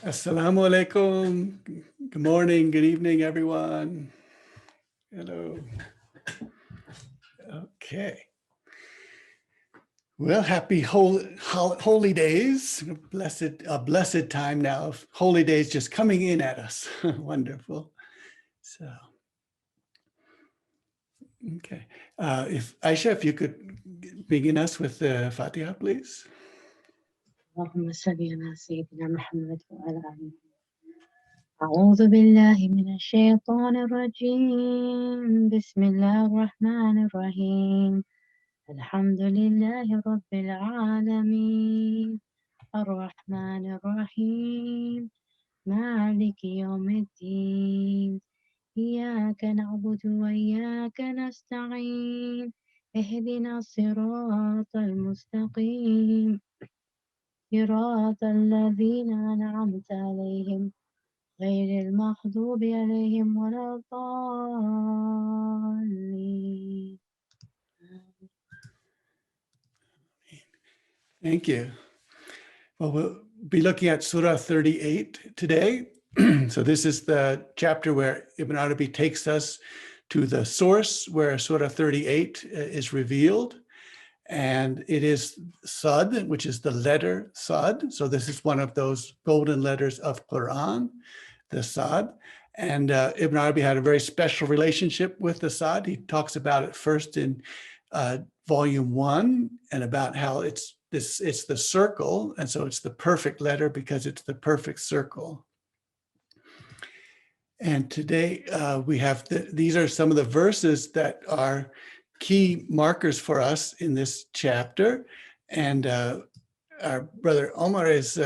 Assalamu alaikum. Good morning, good evening, everyone. Hello. Okay. Well, happy holy days. A blessed time now of holy days just coming in at us. Wonderful. So, okay. If Aisha, if you could begin us with the Fatiha, please. اللهم صل على سيدنا محمد وعلى آله. أعوذ بالله من الشيطان الرجيم. بسم الله الرحمن الرحيم. الحمد لله رب العالمين الرحمن الرحيم مالك يوم الدين إياك نعبد وإياك نستعين اهدنا الصراط المستقيم صراط الذين أنعمت عليهم غير المغضوب عليهم ولا الضالين. Thank you. Well, we'll be looking at Surah 38 today. So this is the chapter where Ibn Arabi takes us to the source where Surah 38 is revealed. And it is Sad, which is the letter Sad. So this is one of those golden letters of Quran, the Sad. And Ibn Arabi had a very special relationship with the Sad. He talks about it first in volume 1 and about how it's the circle. And so it's the perfect letter because it's the perfect circle. And today we have, these are some of the verses that are key markers for us in this chapter. And our brother Omar is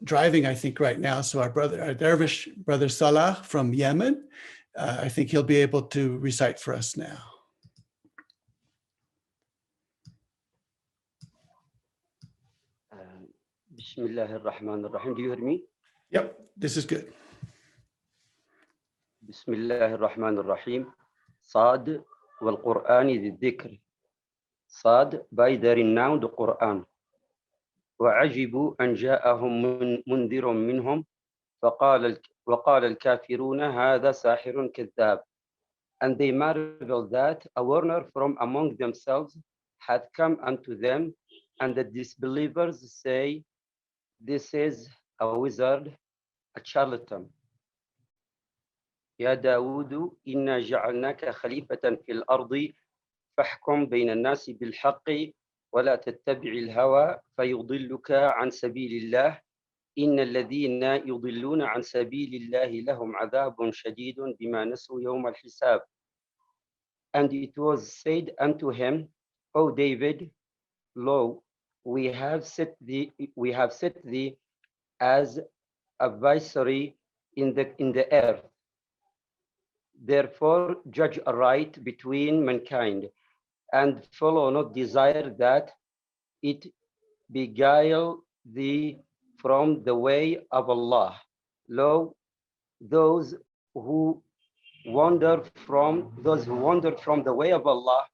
driving, I think, right now. So our dervish brother Salah from Yemen, I think he'll be able to recite for us now. Bismillah ar-Rahman ar-Rahim. Do you hear me? Yep, this is good. Bismillah ar-Rahman ar-Rahim. Sad wal-Qur'ani dhikr. Sad by the renowned Quran. وعجبوا أن جاءهم منذر منهم وقال الكافرون هذا ساحر كذاب. And they marveled that a warner from among themselves had come unto them, and the disbelievers say, this is a wizard, a charlatan. يا داود إنا جعلناك خليفة في الأرض فاحكم بين الناس بالحق ولا تتبع الهوى فيضلك عن سبيل الله إن الذين يضلون عن سبيل الله لهم عذاب شديد بما نسوا يوم الحساب. And it was said unto him, O David, lo, we have set thee as a viceroy in the earth. Therefore judge aright between mankind, and follow not desire that it beguile thee from the way of Allah. Lo, those who wander from the way of Allah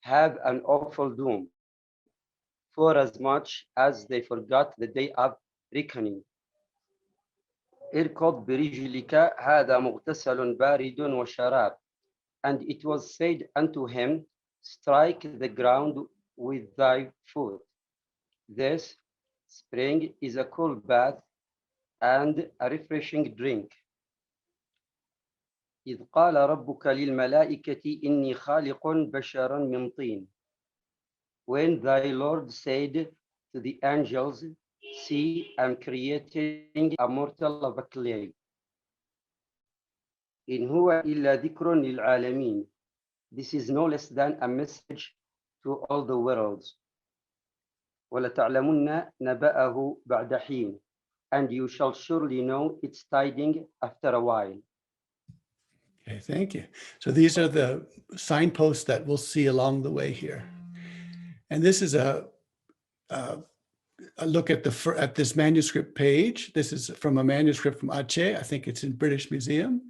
have an awful doom, for as much as they forgot the day of reckoning. اركض برجلك هذا مغتسل بارد وشراب. And it was said unto him, strike the ground with thy foot. This spring is a cool bath and a refreshing drink. إذ قال ربك للملائكة إني خالق بشرا من طين. When thy Lord said to the angels, see, I'm creating a mortal of a clay. إن هو إلا ذكر للعالمين. This is no less than a message to all the worlds. وَلَتَعْلَمُنَّ نَبَأَهُ بَعْدَ حِينٍ. And you shall surely know its tiding after a while. Okay, thank you. So these are the signposts that we'll see along the way here. And this is a look at this manuscript page. This is from a manuscript from Aceh. I think it's in British Museum.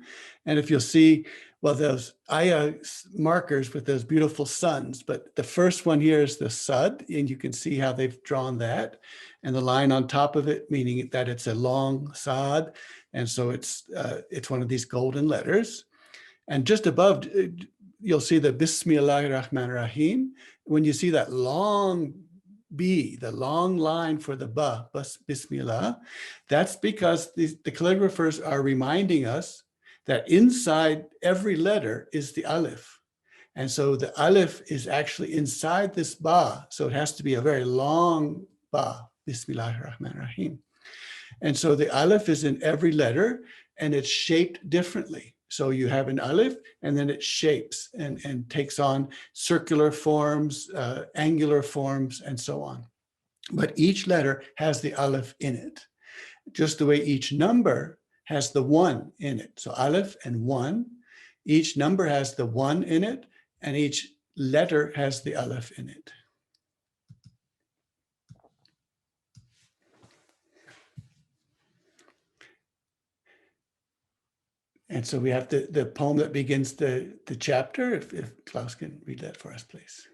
And if you'll see, well, those ayah markers with those beautiful suns, but the first one here is the Sad, and you can see how they've drawn that. And the line on top of it, meaning that it's a long Sad. And so it's one of these golden letters. And just above, you'll see the Bismillahir Rahmanir Rahim. When you see that long B, the long line for the Ba, Bismillah, that's because the calligraphers are reminding us that inside every letter is the Aleph. And so the Aleph is actually inside this Ba. So it has to be a very long Ba, Bismillahir Rahmanir Rahim. And so the Aleph is in every letter and it's shaped differently. So you have an Aleph and then it shapes and takes on circular forms, angular forms, and so on. But each letter has the Aleph in it, just the way each number has the 1 in it. So Aleph and 1, each number has the 1 in it, and each letter has the Aleph in it. And so we have the poem that begins the chapter. If Klaus can read that for us, please.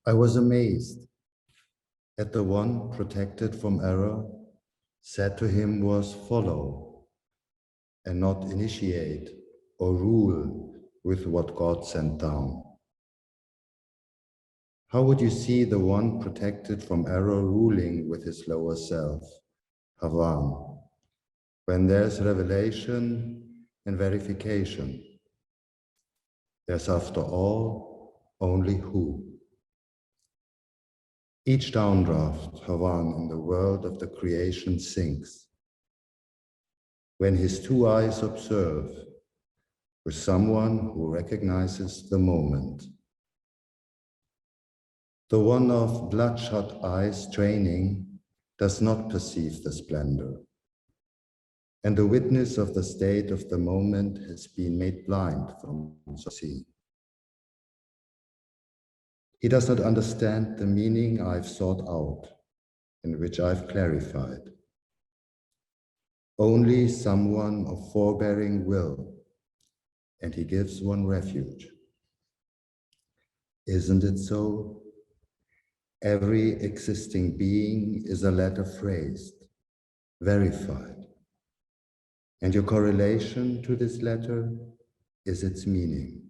I was amazed at the one protected from error. Said to him was follow and not initiate or rule with what God sent down. How would you see the one protected from error ruling with his lower self, Havan, when there's revelation and verification? There's after all only who. Each downdraft, Havan, in the world of the creation sinks. When his 2 eyes observe, with someone who recognizes the moment. The one of bloodshot eyes training does not perceive the splendor. And the witness of the state of the moment has been made blind from seeing. He does not understand the meaning I've sought out, and which I've clarified. Only someone of forbearing will, and he gives one refuge. Isn't it so? Every existing being is a letter phrased, verified, and your correlation to this letter is its meaning.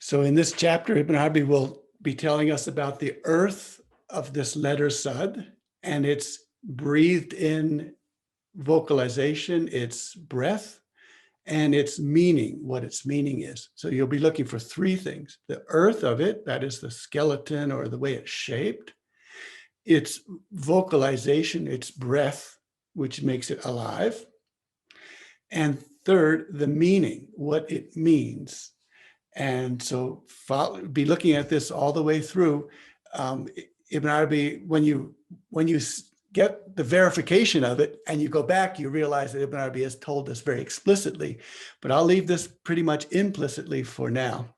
So in this chapter, Ibn Arabi will be telling us about the earth of this letter Sad and its breathed in vocalization, its breath, and its meaning, what its meaning is. So you'll be looking for 3 things. The earth of it, that is the skeleton or the way it's shaped, its vocalization, its breath, which makes it alive, and third, the meaning, what it means. And so be looking at this all the way through. Ibn Arabi, when you get the verification of it and you go back, you realize that Ibn Arabi has told us very explicitly, but I'll leave this pretty much implicitly for now.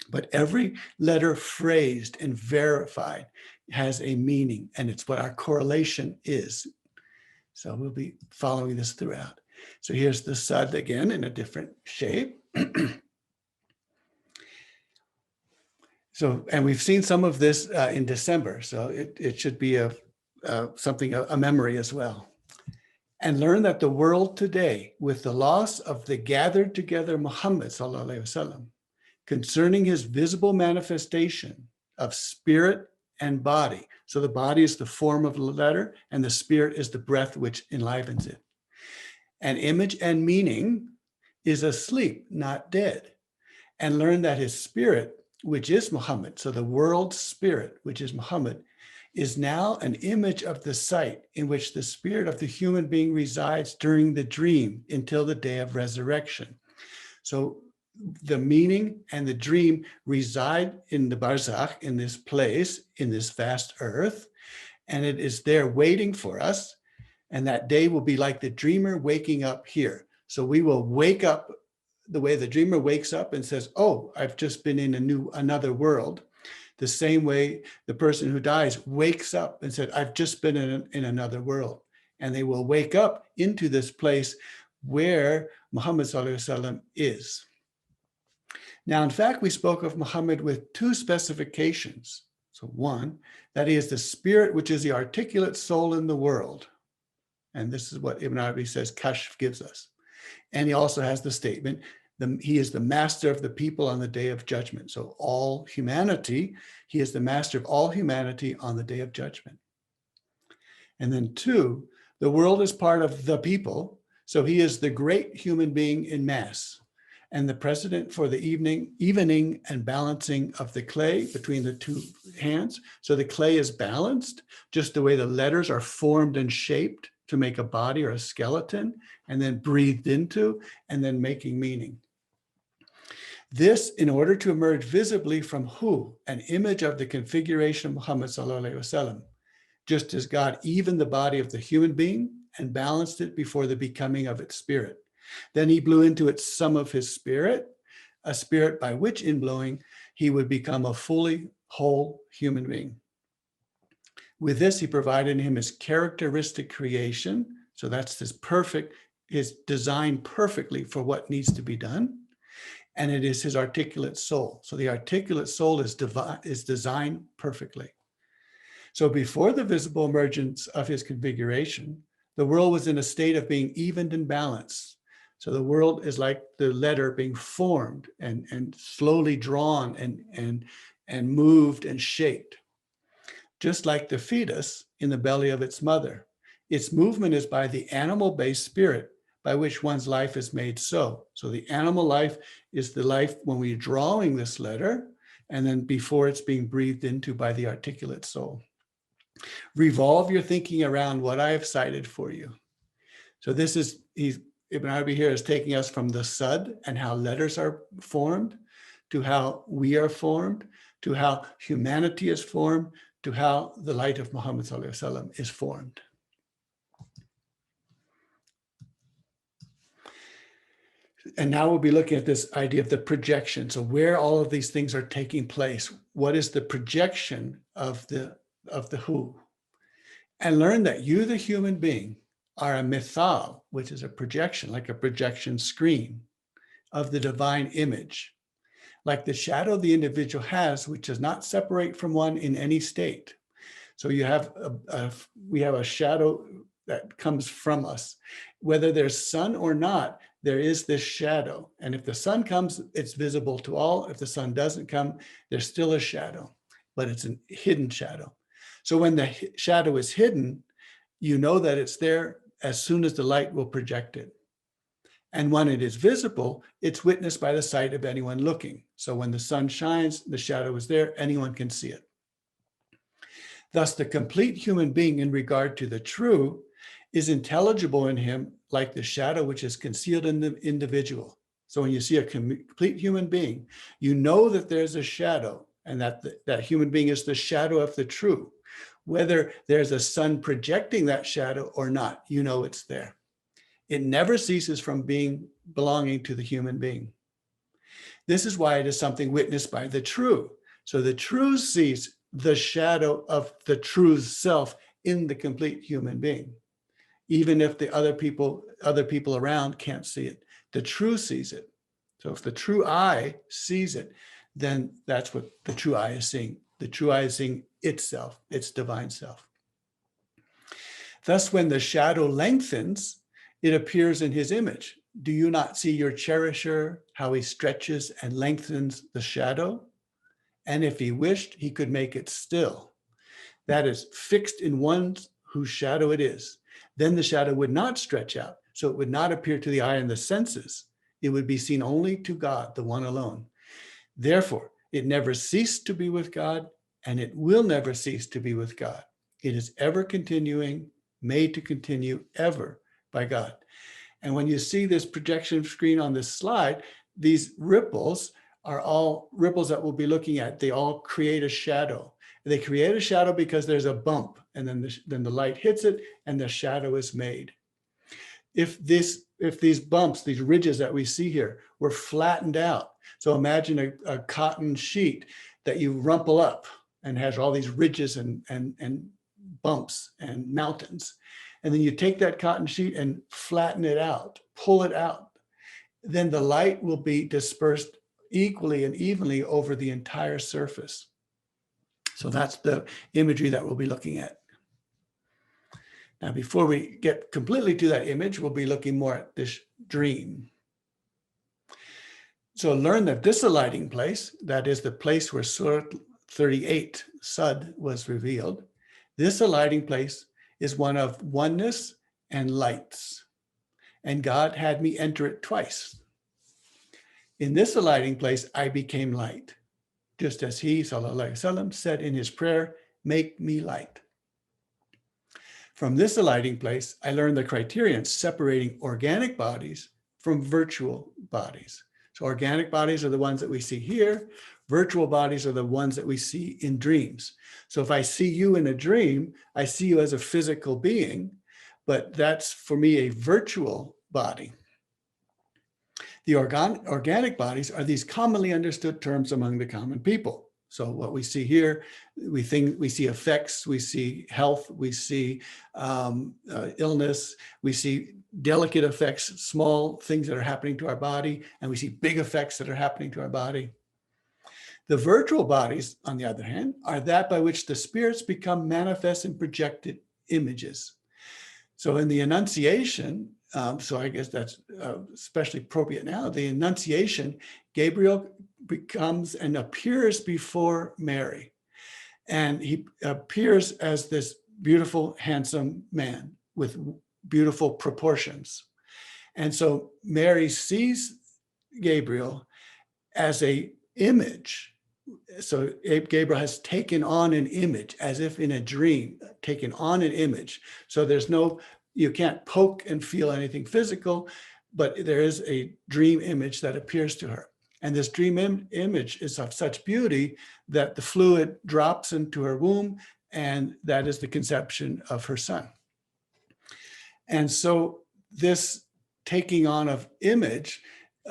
But every letter phrased and verified has a meaning, and it's what our correlation is. So we'll be following this throughout. So here's the Sad again in a different shape. So, and we've seen some of this in December, so it should be a memory as well. And learn that the world today, with the loss of the gathered together Muhammad sallallahu alaihi wasallam, concerning his visible manifestation of spirit and body. So the body is the form of the letter, and the spirit is the breath which enlivens it. And image and meaning is asleep, not dead. And learn that his spirit, which is Muhammad, so the world's spirit, which is Muhammad, is now an image of the sight in which the spirit of the human being resides during the dream until the day of resurrection. So the meaning and the dream reside in the Barzakh, in this place, in this vast earth, and it is there waiting for us. And that day will be like the dreamer waking up here. So we will wake up the way the dreamer wakes up and says, oh, I've just been in another world. The same way the person who dies wakes up and said, I've just been in another world. And they will wake up into this place where Muhammad Sallallahu Alaihi Wasallam is. Now, in fact, we spoke of Muhammad with two specifications. So one, that he is the spirit, which is the articulate soul in the world. And this is what Ibn Arabi says Kashf gives us. And he also has the statement, he is the master of the people on the day of judgment. So all humanity, he is the master of all humanity on the day of judgment. And then two, the world is part of the people. So he is the great human being in mass and the president for the evening and balancing of the clay between the two hands. So the clay is balanced, just the way the letters are formed and shaped to make a body or a skeleton, and then breathed into, and then making meaning. This in order to emerge visibly from who? An image of the configuration of Muhammad Sallallahu Alaihi Wasallam, just as God evened the body of the human being and balanced it before the becoming of its spirit. Then he blew into it some of his spirit, a spirit by which in blowing he would become a fully whole human being. With this, he provided him his characteristic creation. So that's his design perfectly for what needs to be done. And it is his articulate soul. So the articulate soul is designed perfectly. So before the visible emergence of his configuration, the world was in a state of being evened and balanced. So the world is like the letter being formed and slowly drawn and moved and shaped. Just like the fetus in the belly of its mother. Its movement is by the animal-based spirit by which one's life is made so. So the animal life is the life when we're drawing this letter, and then before it's being breathed into by the articulate soul. Revolve your thinking around what I have cited for you. So this is, Ibn Arabi here is taking us from the Sud and how letters are formed, to how we are formed, to how humanity is formed, to how the light of Muhammad Sallallahu Alaihi Wasallam is formed. And now we'll be looking at this idea of the projection. So where all of these things are taking place, what is the projection of the who? And learn that you, the human being, are a mithal, which is a projection, like a projection screen of the divine image, like the shadow the individual has, which does not separate from one in any state. So you have we have a shadow that comes from us. Whether there's sun or not, there is this shadow. And if the sun comes, it's visible to all. If the sun doesn't come, there's still a shadow, but it's a hidden shadow. So when the shadow is hidden, you know that it's there as soon as the light will project it. And when it is visible, it's witnessed by the sight of anyone looking. So when the sun shines, the shadow is there, anyone can see it. Thus, the complete human being in regard to the true is intelligible in him like the shadow which is concealed in the individual. So when you see a complete human being, you know that there's a shadow and that that human being is the shadow of the true. Whether there's a sun projecting that shadow or not, you know it's there. It never ceases from belonging to the human being. This is why it is something witnessed by the true. So the true sees the shadow of the true self in the complete human being, even if the other people around can't see it. The true sees it. So if the true eye sees it, then that's what the true eye is seeing. The true eye is seeing itself, its divine self. Thus, when the shadow lengthens, it appears in his image. Do you not see your cherisher, how he stretches and lengthens the shadow? And if he wished, he could make it still. That is fixed in one whose shadow it is. Then the shadow would not stretch out, so it would not appear to the eye and the senses. It would be seen only to God, the one alone. Therefore, it never ceased to be with God, and it will never cease to be with God. It is ever continuing, made to continue ever by God. And when you see this projection screen on this slide, these ripples are all ripples that we'll be looking at. They all create a shadow. They create a shadow because there's a bump, and then the light hits it and the shadow is made. If this if these bumps, these ridges that we see here were flattened out. So imagine a cotton sheet that you rumple up and has all these ridges and bumps and mountains. And then you take that cotton sheet and flatten it out, pull it out. Then the light will be dispersed equally and evenly over the entire surface. So that's the imagery that we'll be looking at. Now, before we get completely to that image, we'll be looking more at this dream. So learn that this alighting place, that is the place where Surah 38, Sud, was revealed. This alighting place is one of oneness and lights. And God had me enter it twice. In this alighting place, I became light, just as he, sallallahu alaihi wasallam, said in his prayer, make me light. From this alighting place, I learned the criterion separating organic bodies from virtual bodies. So organic bodies are the ones that we see here. Virtual bodies are the ones that we see in dreams. So if I see you in a dream, I see you as a physical being, but that's for me a virtual body. The organic bodies are these commonly understood terms among the common people. So what we see here, we see effects, we see health, we see illness, we see delicate effects, small things that are happening to our body, and we see big effects that are happening to our body. The virtual bodies, on the other hand, are that by which the spirits become manifest in projected images. So in the Annunciation, so I guess that's especially appropriate now, the Annunciation, Gabriel becomes and appears before Mary. And he appears as this beautiful, handsome man with beautiful proportions. And so Mary sees Gabriel as an image. So Gabriel has taken on an image as if in a dream, taken on an image. So there's no, you can't poke and feel anything physical, but there is a dream image that appears to her. And this dream image is of such beauty that the fluid drops into her womb, and that is the conception of her son. And so this taking on of image,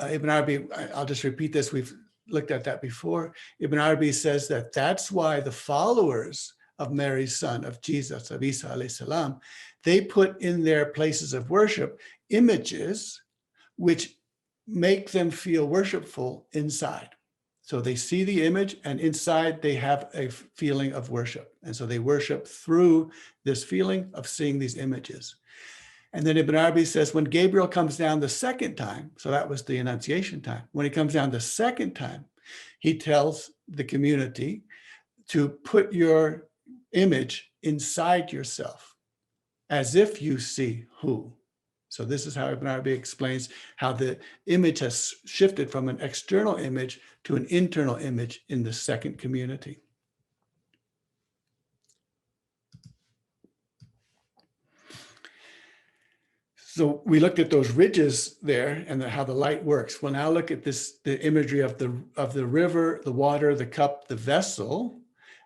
Ibn Arabi, I'll just repeat this, we've looked at that before. Ibn Arabi says that that's why the followers of Mary's son, of Jesus, of Isa alayhi salam, they put in their places of worship images which make them feel worshipful inside. So they see the image and inside they have a feeling of worship. And so they worship through this feeling of seeing these images. And then Ibn Arabi says when Gabriel comes down the second time, so that was the Annunciation time, when he comes down the second time, he tells the community to put your image inside yourself as if you see who. So this is how Ibn Arabi explains how the image has shifted from an external image to an internal image in the second community. So we looked at those ridges there and how the light works. We'll now look at this, the imagery of the river, the water, the cup, the vessel.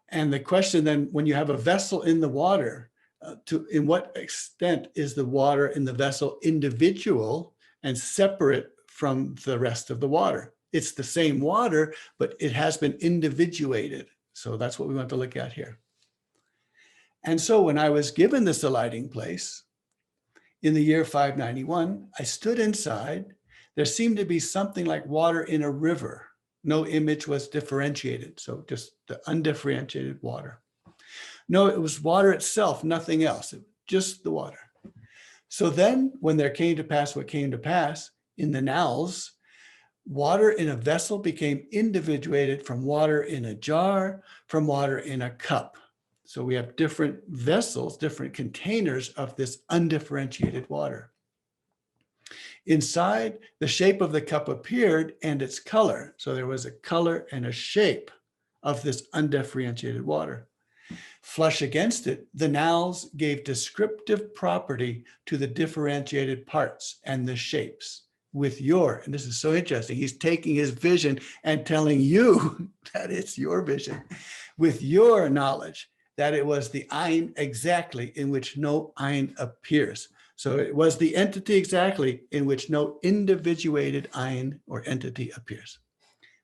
And the question then, when you have a vessel in the water, in what extent is the water in the vessel individual and separate from the rest of the water? It's the same water, but it has been individuated. So that's what we want to look at here. And so when I was given this alighting place in the year 591, I stood inside. There seemed to be something like water in a river. No image was differentiated, so just the undifferentiated water. No, it was water itself, nothing else, just the water. So then when there came to pass what came to pass in the Nals, water in a vessel became individuated from water in a jar, from water in a cup. So we have different vessels, different containers of this undifferentiated water. Inside, the shape of the cup appeared and its color. So there was a color and a shape of this undifferentiated water. Flush against it, the Nals gave descriptive property to the differentiated parts and the shapes with your, and this is so interesting, he's taking his vision and telling you that it's your vision, with your knowledge that it was the Ayn exactly in which no Ayn appears. So it was the entity exactly in which no individuated ayin or entity appears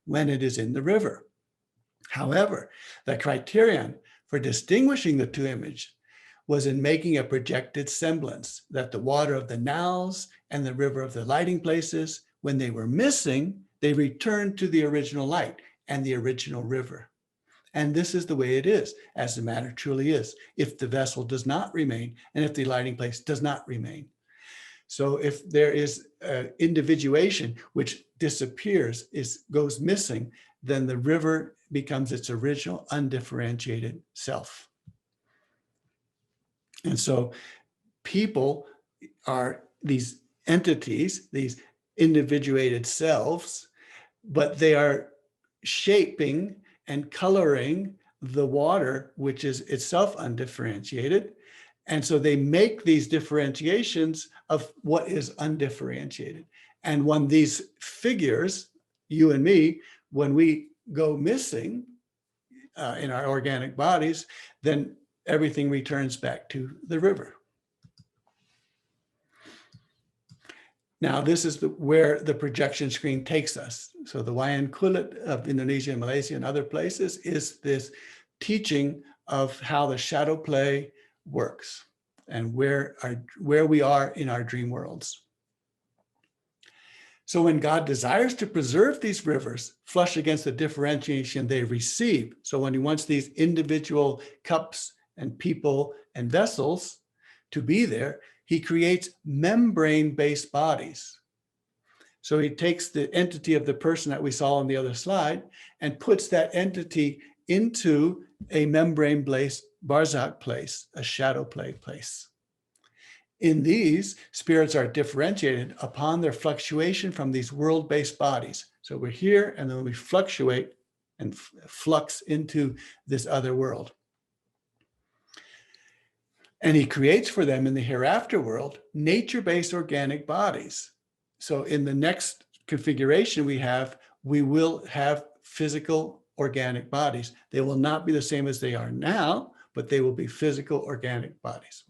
when it is in the river. However, the criterion for distinguishing the two images was in making a projected semblance that the water of the Niles and the river of the lighting places, when they were missing, they returned to the original light and the original river. And this is the way it is, as the matter truly is, if the vessel does not remain and if the lighting place does not remain. So if there is individuation which disappears, goes missing, then the river becomes its original undifferentiated self. And so people are these entities, these individuated selves, but they are shaping and coloring the water, which is itself undifferentiated. And so they make these differentiations of what is undifferentiated. And when these figures, you and me, when we go missing in our organic bodies, then everything returns back to the river. Now, this is where the projection screen takes us. So the Wayan Kulit of Indonesia and Malaysia and other places is this teaching of how the shadow play works and where we are in our dream worlds. So when God desires to preserve these rivers, flush against the differentiation they receive. So when he wants these individual cups and people and vessels to be there, he creates membrane-based bodies. So he takes the entity of the person that we saw on the other slide and puts that entity into a membrane-based Barzakh place, a shadow play place. In these, spirits are differentiated upon their fluctuation from these world-based bodies. So we're here and then we fluctuate and flux into this other world. And he creates for them in the hereafter world, nature-based organic bodies. So in the next configuration we will have physical organic bodies. They will not be the same as they are now, but they will be physical organic bodies.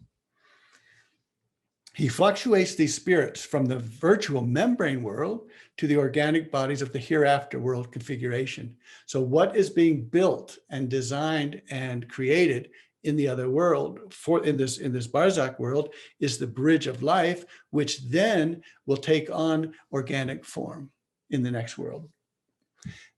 He fluctuates these spirits from the virtual membrane world to the organic bodies of the hereafter world configuration. So what is being built and designed and created in the other world, in this Barzakh world, is the bridge of life, which then will take on organic form in the next world.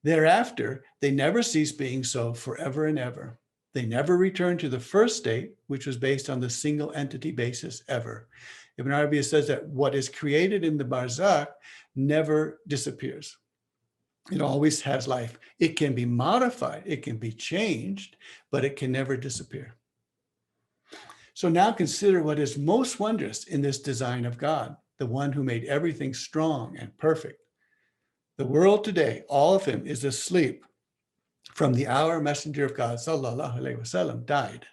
Thereafter, they never cease being so forever and ever. They never return to the first state, which was based on the single entity basis ever. Ibn Arabi says that what is created in the Barzakh never disappears. It always has life. It can be modified, it can be changed, but it can never disappear. So now consider what is most wondrous in this design of God, the one who made everything strong and perfect. The world today, all of him, is asleep from the hour Messenger of God, sallallahu alaihi wasallam, died.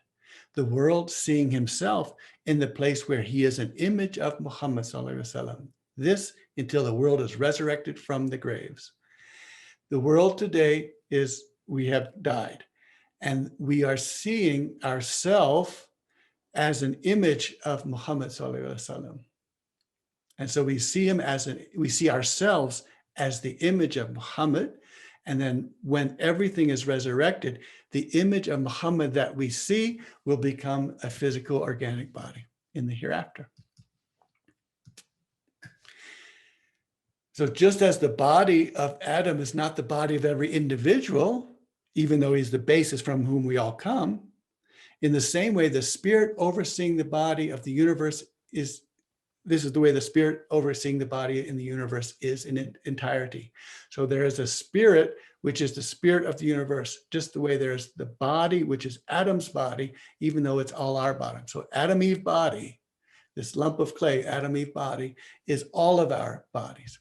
The world seeing himself in the place where he is an image of Muhammad sallallahu alaihi wasallam. This until the world is resurrected from the graves. The world today is, we have died, and we are seeing ourselves as an image of Muhammad sallallahu alaihi wasallam. And so we see him we see ourselves as the image of Muhammad. And then when everything is resurrected, the image of Muhammad that we see will become a physical organic body in the hereafter. So just as the body of Adam is not the body of every individual, even though he's the basis from whom we all come, in the same way, the spirit overseeing the body of the universe this is the way the spirit overseeing the body in the universe is in entirety. So there is a spirit, which is the spirit of the universe, just the way there's the body, which is Adam's body, even though it's all our body. So Adam Eve body, this lump of clay, Adam Eve body, is all of our bodies.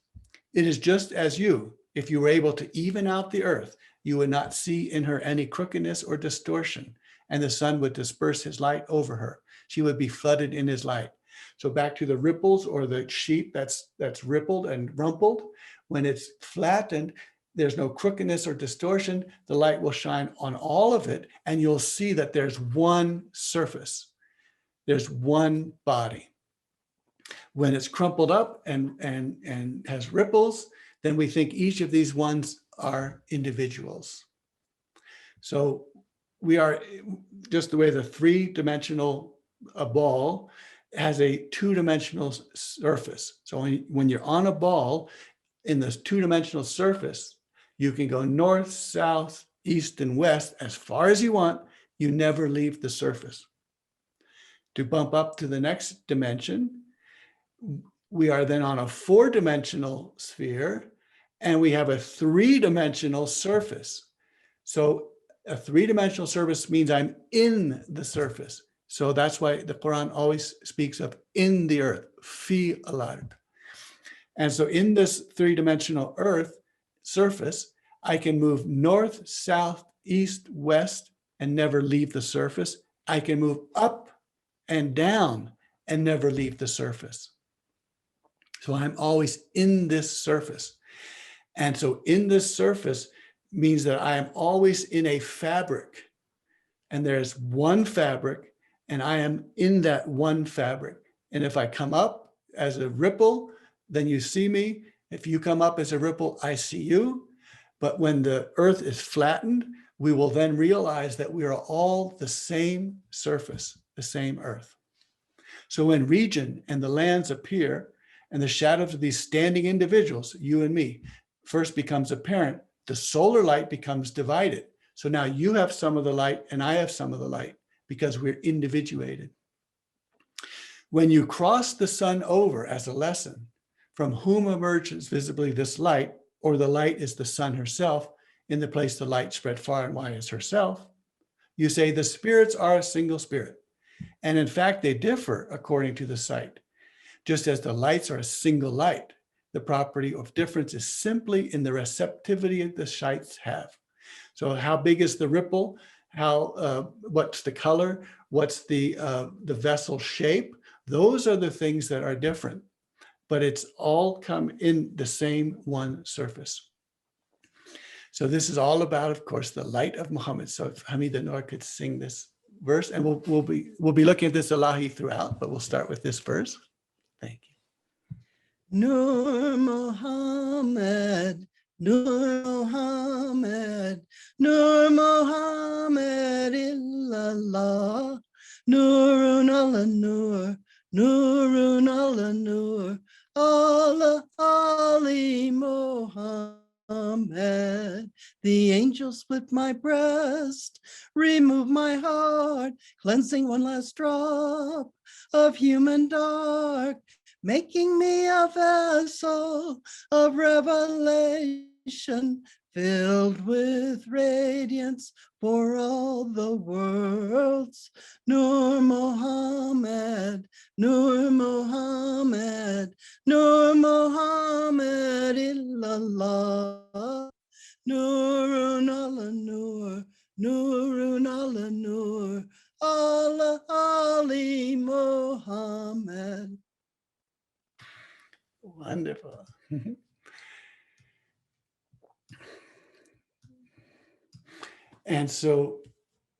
It is just as you, if you were able to even out the earth, you would not see in her any crookedness or distortion, and the sun would disperse his light over her. She would be flooded in his light. So back to the ripples or the sheet that's rippled and rumpled, when it's flattened, there's no crookedness or distortion. The light will shine on all of it, and you'll see that there's one surface. There's one body. When it's crumpled up and has ripples, then we think each of these ones are individuals. So we are just the way the three-dimensional ball has a two-dimensional surface. So when you're on a ball in this two-dimensional surface, you can go north, south, east, and west as far as you want. You never leave the surface. To bump up to the next dimension, we are then on a four-dimensional sphere, and we have a three-dimensional surface. So a three-dimensional surface means I'm in the surface. So that's why the Quran always speaks of in the earth, fi al-ard. And so in this three-dimensional earth surface, I can move north, south, east, west, and never leave the surface. I can move up and down and never leave the surface. So I'm always in this surface. And so in this surface means that I am always in a fabric. And there's one fabric, and I am in that one fabric. And if I come up as a ripple, then you see me. If you come up as a ripple, I see you. But when the earth is flattened, we will then realize that we are all the same surface, the same earth. So when region and the lands appear, and the shadows of these standing individuals, you and me, first becomes apparent, the solar light becomes divided. So now you have some of the light and I have some of the light because we're individuated. When you cross the sun over as a lesson, from whom emerges visibly this light, or the light is the sun herself, in the place the light spread far and wide is herself, you say the spirits are a single spirit. And in fact, they differ according to the sight. Just as the lights are a single light, the property of difference is simply in the receptivity the sights have. So how big is the ripple? What's the color? What's the vessel shape? Those are the things that are different, but it's all come in the same one surface. So this is all about, of course, the light of Muhammad. So if Hamida Noor could sing this verse, and we'll be looking at this Allahi throughout, but we'll start with this verse. Thank you. Nur Muhammad, Nur Muhammad, Nur Muhammad illallah, Nurun ala Nur, Nurun ala Nur, Allah Ali Muhammad. The angel split my breast, remove my heart, cleansing one last drop of human dark, making me a vessel of revelation, filled with radiance for all the worlds. Nur Muhammad, Nur Muhammad, Nur Muhammad illallah, Nurun ala Nur, Nurun ala Nur, Allah Ali Muhammad. Wonderful. And so,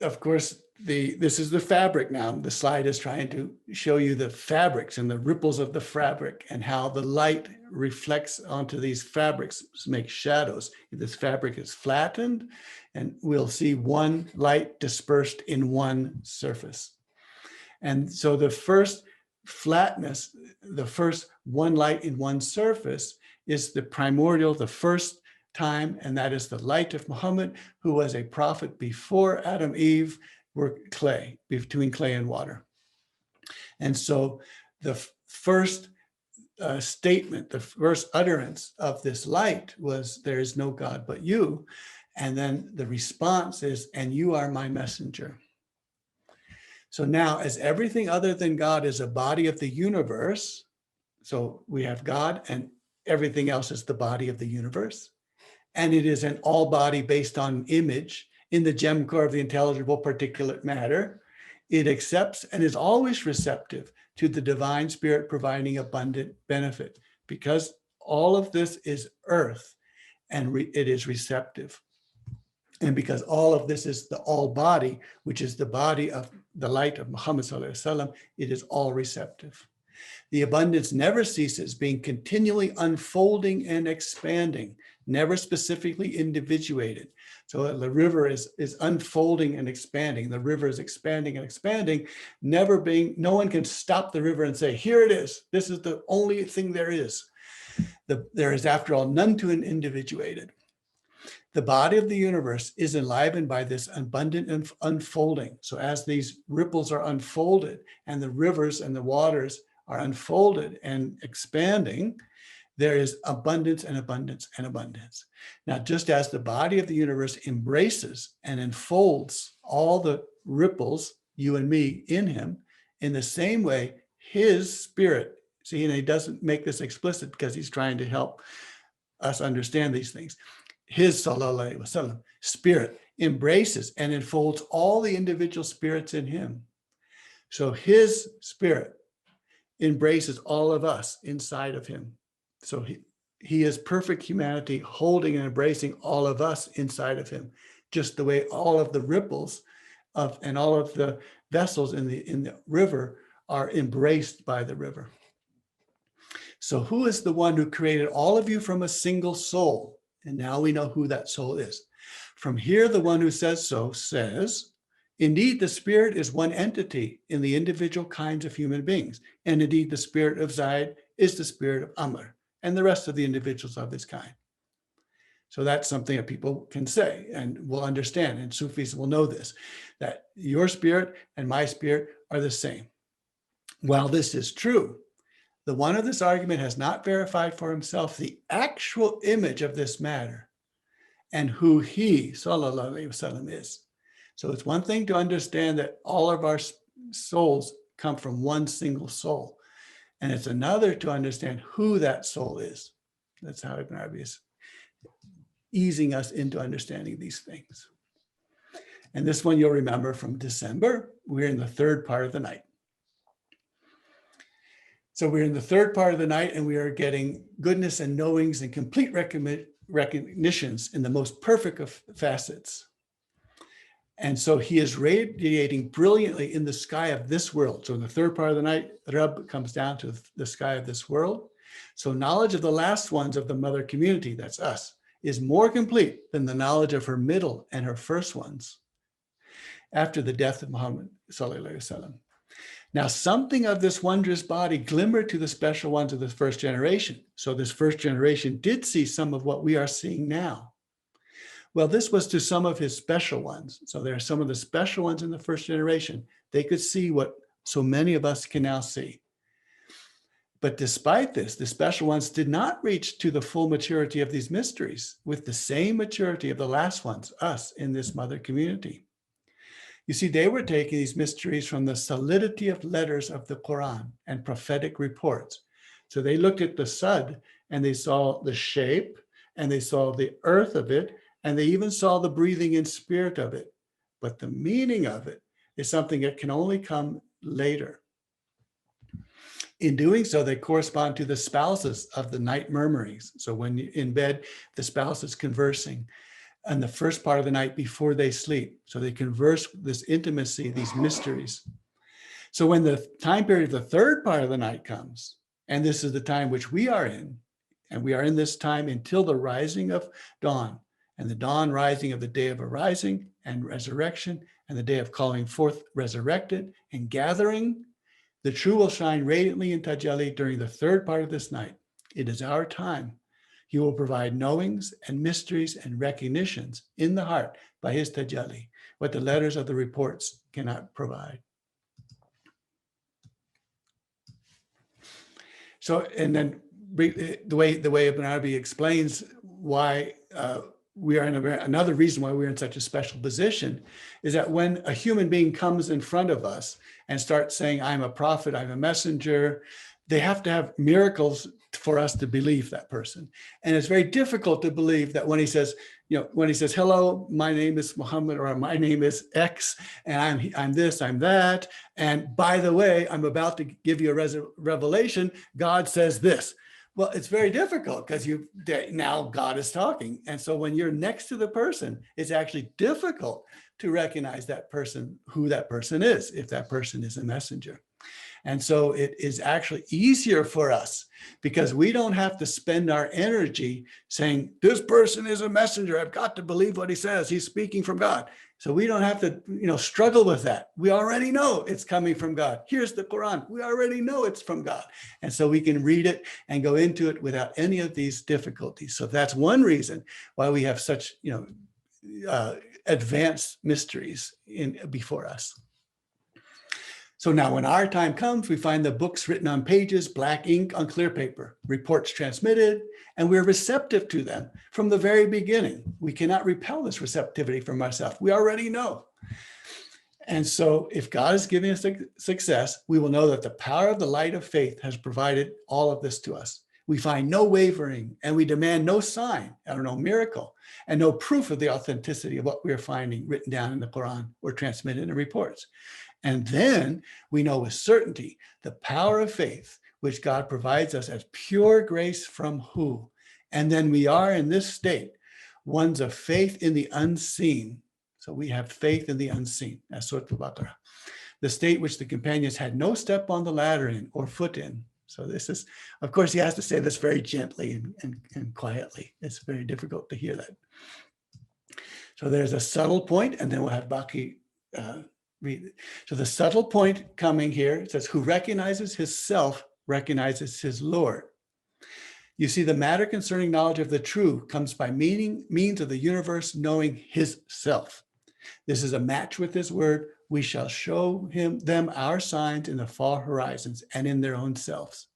of course, this is the fabric now. The slide is trying to show you the fabrics and the ripples of the fabric and how the light reflects onto these fabrics to make shadows. This fabric is flattened, and we'll see one light dispersed in one surface. And so the first flatness, the first one light in one surface is the primordial, the first time, and that is the light of Muhammad, who was a prophet before Adam, Eve were clay, between clay and water. And so the first statement, the first utterance of this light was, there is no God but you. And then the response is, and you are my messenger. So now, as everything other than God is a body of the universe, so we have God and everything else is the body of the universe. And it is an all body based on image in the gem core of the intelligible particulate matter. It accepts and is always receptive to the divine spirit providing abundant benefit, because all of this is earth and it is receptive. And because all of this is the all body, which is the body of the light of Muhammad sallallahu alaihi wasallam, it is all receptive. The abundance never ceases, being continually unfolding and expanding, never specifically individuated. So the river is unfolding and expanding. The river is expanding and expanding, never being, no one can stop the river and say, here it is. This is the only thing there is. There is, after all, none to an individuated. The body of the universe is enlivened by this abundant unfolding. So as these ripples are unfolded and the rivers and the waters are unfolded and expanding, there is abundance and abundance and abundance. Now, just as the body of the universe embraces and enfolds all the ripples, you and me, in him, in the same way, his spirit, see, and he doesn't make this explicit because he's trying to help us understand these things. His, sallallahu alaihi wasallam, spirit embraces and enfolds all the individual spirits in him. So his spirit embraces all of us inside of him. So he is perfect humanity, holding and embracing all of us inside of him, just the way all of the ripples of and all of the vessels in the river are embraced by the river. So who is the one who created all of you from a single soul? And now we know who that soul is. From here, the one who says so says, indeed, the spirit is one entity in the individual kinds of human beings. And indeed, the spirit of Zaid is the spirit of Amr and the rest of the individuals of his kind. So that's something that people can say and will understand. And Sufis will know this, that your spirit and my spirit are the same. While this is true, the one of this argument has not verified for himself the actual image of this matter and who he, sallallahu alaihi wasallam, is. So it's one thing to understand that all of our souls come from one single soul. And it's another to understand who that soul is. That's how Ibn Arabi is easing us into understanding these things. And this one you'll remember from December. We're in the third part of the night. So we're in the third part of the night and we are getting goodness and knowings and complete recognitions in the most perfect of facets. And so he is radiating brilliantly in the sky of this world. So in the third part of the night, Rabb comes down to the sky of this world. So knowledge of the last ones of the mother community, that's us, is more complete than the knowledge of her middle and her first ones after the death of Muhammad sallallahu alaihi wasallam. Now, something of this wondrous body glimmered to the special ones of the first generation. So this first generation did see some of what we are seeing now. Well, this was to some of his special ones. So there are some of the special ones in the first generation. They could see what so many of us can now see. But despite this, the special ones did not reach to the full maturity of these mysteries with the same maturity of the last ones, us in this mother community. You see, they were taking these mysteries from the solidity of letters of the Quran and prophetic reports. So they looked at the Sud and they saw the shape and they saw the earth of it and they even saw the breathing and spirit of it. But the meaning of it is something that can only come later. In doing so, they correspond to the spouses of the night murmurings. So when in bed, the spouse is conversing and the first part of the night before they sleep. So they converse this intimacy, these mysteries. So when the time period of the third part of the night comes, and this is the time which we are in, and we are in this time until the rising of dawn, and the dawn rising of the day of arising and resurrection, and the day of calling forth resurrected and gathering, the true will shine radiantly in Tajalli during the third part of this night. It is our time. He will provide knowings and mysteries and recognitions in the heart by his Tajalli, what the letters of the reports cannot provide. So, and then the way Ibn Arabi explains why we are in another reason why we're in such a special position is that when a human being comes in front of us and starts saying, I'm a prophet, I'm a messenger, they have to have miracles for us to believe that person. And it's very difficult to believe that when he says, when he says, hello, my name is Muhammad, or my name is X, and I'm this, I'm that. And by the way, I'm about to give you a revelation. God says this. Well, it's very difficult because now God is talking. And so when you're next to the person, it's actually difficult to recognize that person, who that person is, if that person is a messenger. And so it is actually easier for us because we don't have to spend our energy saying, this person is a messenger. I've got to believe what he says. He's speaking from God. So we don't have to, struggle with that. We already know it's coming from God. Here's the Quran. We already know it's from God. And so we can read it and go into it without any of these difficulties. So that's one reason why we have such, advanced mysteries before us. So now when our time comes, we find the books written on pages, black ink on clear paper, reports transmitted, and we're receptive to them from the very beginning. We cannot repel this receptivity from ourselves. We already know. And so if God is giving us success, we will know that the power of the light of faith has provided all of this to us. We find no wavering and we demand no sign or no miracle and no proof of the authenticity of what we are finding written down in the Quran or transmitted in reports. And then we know with certainty the power of faith, which God provides us as pure grace from who? And then we are in this state, ones of faith in the unseen. So we have faith in the unseen, as Surah Al-Baqarah, the state which the companions had no step on the ladder in or foot in. So this is, of course, he has to say this very gently and quietly. It's very difficult to hear that. So there's a subtle point, and then we'll have Baki read it. So the subtle point coming here, it says, who recognizes his self recognizes his Lord. You see, the matter concerning knowledge of the true comes by means of the universe knowing his self. This is a match with his word. We shall show them our signs in the far horizons and in their own selves.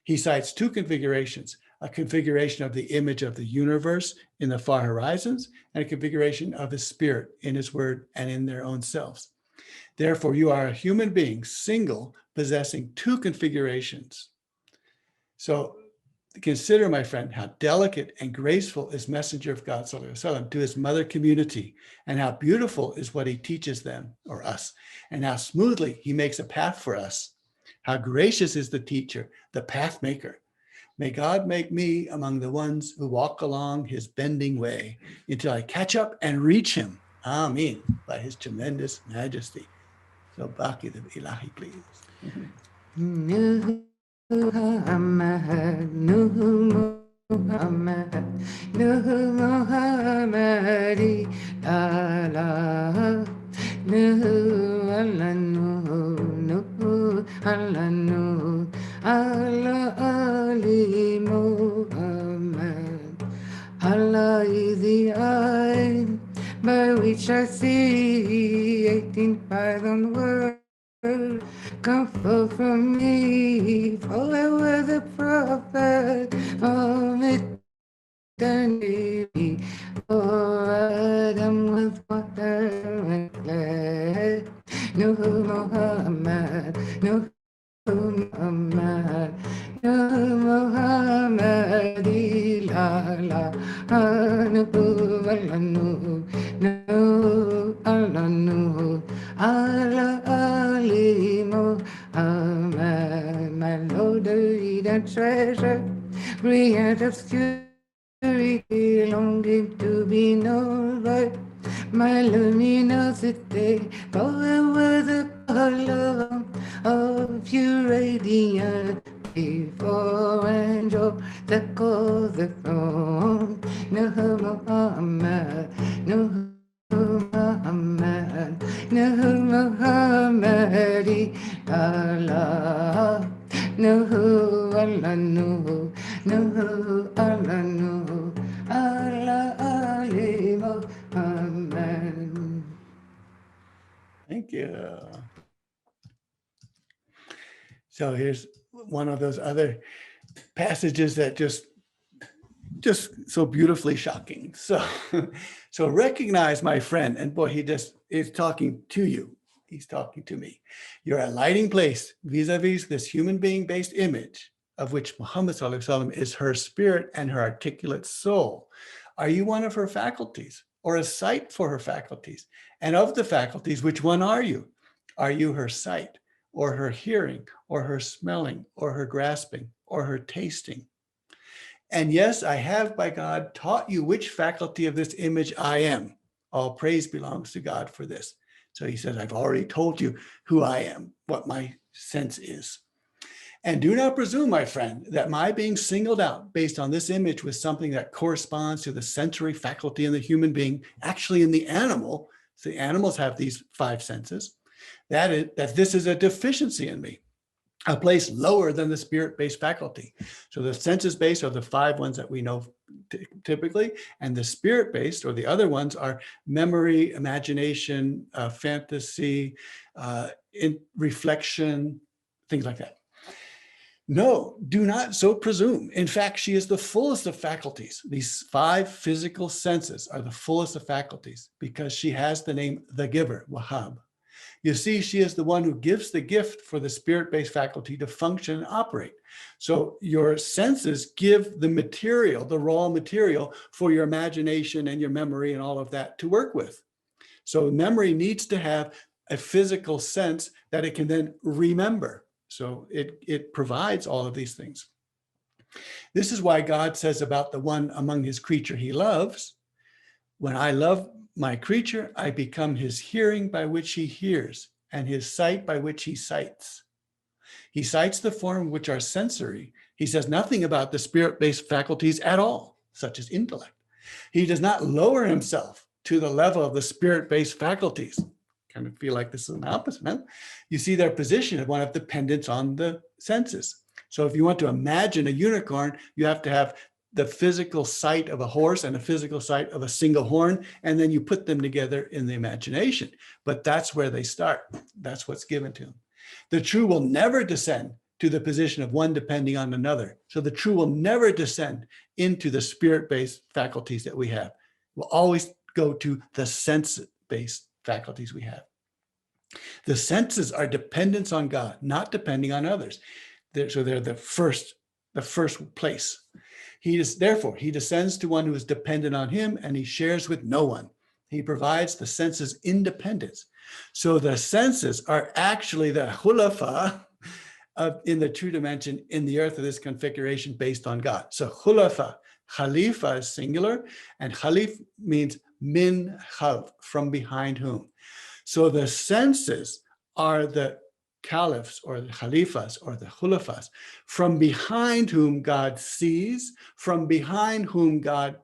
He cites two configurations, a configuration of the image of the universe in the far horizons and a configuration of his spirit in his word and in their own selves. Therefore, you are a human being, single, possessing two configurations. So consider, my friend, how delicate and graceful is Messenger of God ﷺ to his mother community, and how beautiful is what he teaches them or us, and how smoothly he makes a path for us. How gracious is the teacher, the path maker. May God make me among the ones who walk along his bending way until I catch up and reach him. Ameen, by his tremendous majesty. So Baki the Ilahi, please. Muhammad, Muhammad, Muhammadi, Allah, Allah, Ali Muhammad. Allah is the eye by which I see 18,000 words come forth from me, forever the prophet from eternity. For Adam was water and clay. No Muhammad, no Muhammad, no Muhammad, ilala, no Allah, no Allah, no Allah, Ali Muhammad, my Lord, the treasure, brilliant obscurity, longing to be known by my luminosity, forever the color of pure radiance before angel that calls the throne. No Muhammad, no Muhammad, no Muhammad, Allah, no Allah, no Allah, no Allah, Ali Muhammad. Thank you. So here's one of those other passages that just so beautifully shocking. So recognize, my friend, and boy, he just is talking to you. He's talking to me. You're a lighting place vis-a-vis this human being-based image of which Muhammad ﷺ is her spirit and her articulate soul. Are you one of her faculties or a sight for her faculties? And of the faculties, which one are you? Are you her sight or her hearing or her smelling or her grasping or her tasting? And yes, I have by God taught you which faculty of this image I am. All praise belongs to God for this. So he says, I've already told you who I am, what my sense is. And do not presume, my friend, that my being singled out based on this image with something that corresponds to the sensory faculty in the human being, actually in the animal, so the animals have these 5 senses, that this is a deficiency in me, a place lower than the spirit-based faculty. So the senses-based are the 5 ones that we know typically, and the spirit-based, or the other ones, are memory, imagination, fantasy, reflection, things like that. No, do not so presume. In fact, she is the fullest of faculties. These 5 physical senses are the fullest of faculties because she has the name the giver, Wahhab. You see, she is the one who gives the gift for the spirit-based faculty to function and operate. So your senses give the material, the raw material for your imagination and your memory and all of that to work with. So memory needs to have a physical sense that it can then remember. So it provides all of these things. This is why God says about the one among his creature he loves, when I love my creature, I become his hearing by which he hears and his sight by which he sights. He cites the form which are sensory. He says nothing about the spirit-based faculties at all, such as intellect. He does not lower himself to the level of the spirit-based faculties. Kind of feel like this is an opposite, huh? You see their position of one of dependence on the senses. So if you want to imagine a unicorn, you have to have the physical sight of a horse and a physical sight of a single horn, and then you put them together in the imagination. But that's where they start. That's what's given to them. The true will never descend to the position of one depending on another. So the true will never descend into the spirit-based faculties that we have. We'll always go to the sense-based faculties we have. The senses are dependence on God, not depending on others. So they're the first place. Therefore, he descends to one who is dependent on him, and he shares with no one. He provides the senses independence. So the senses are actually the khulafa in the true dimension in the earth of this configuration based on God. So khulafa, khalifa is singular, and khalif means min khalf, from behind whom. So the senses are the caliphs or the khalifas or the khulafas, from behind whom God sees, from behind whom God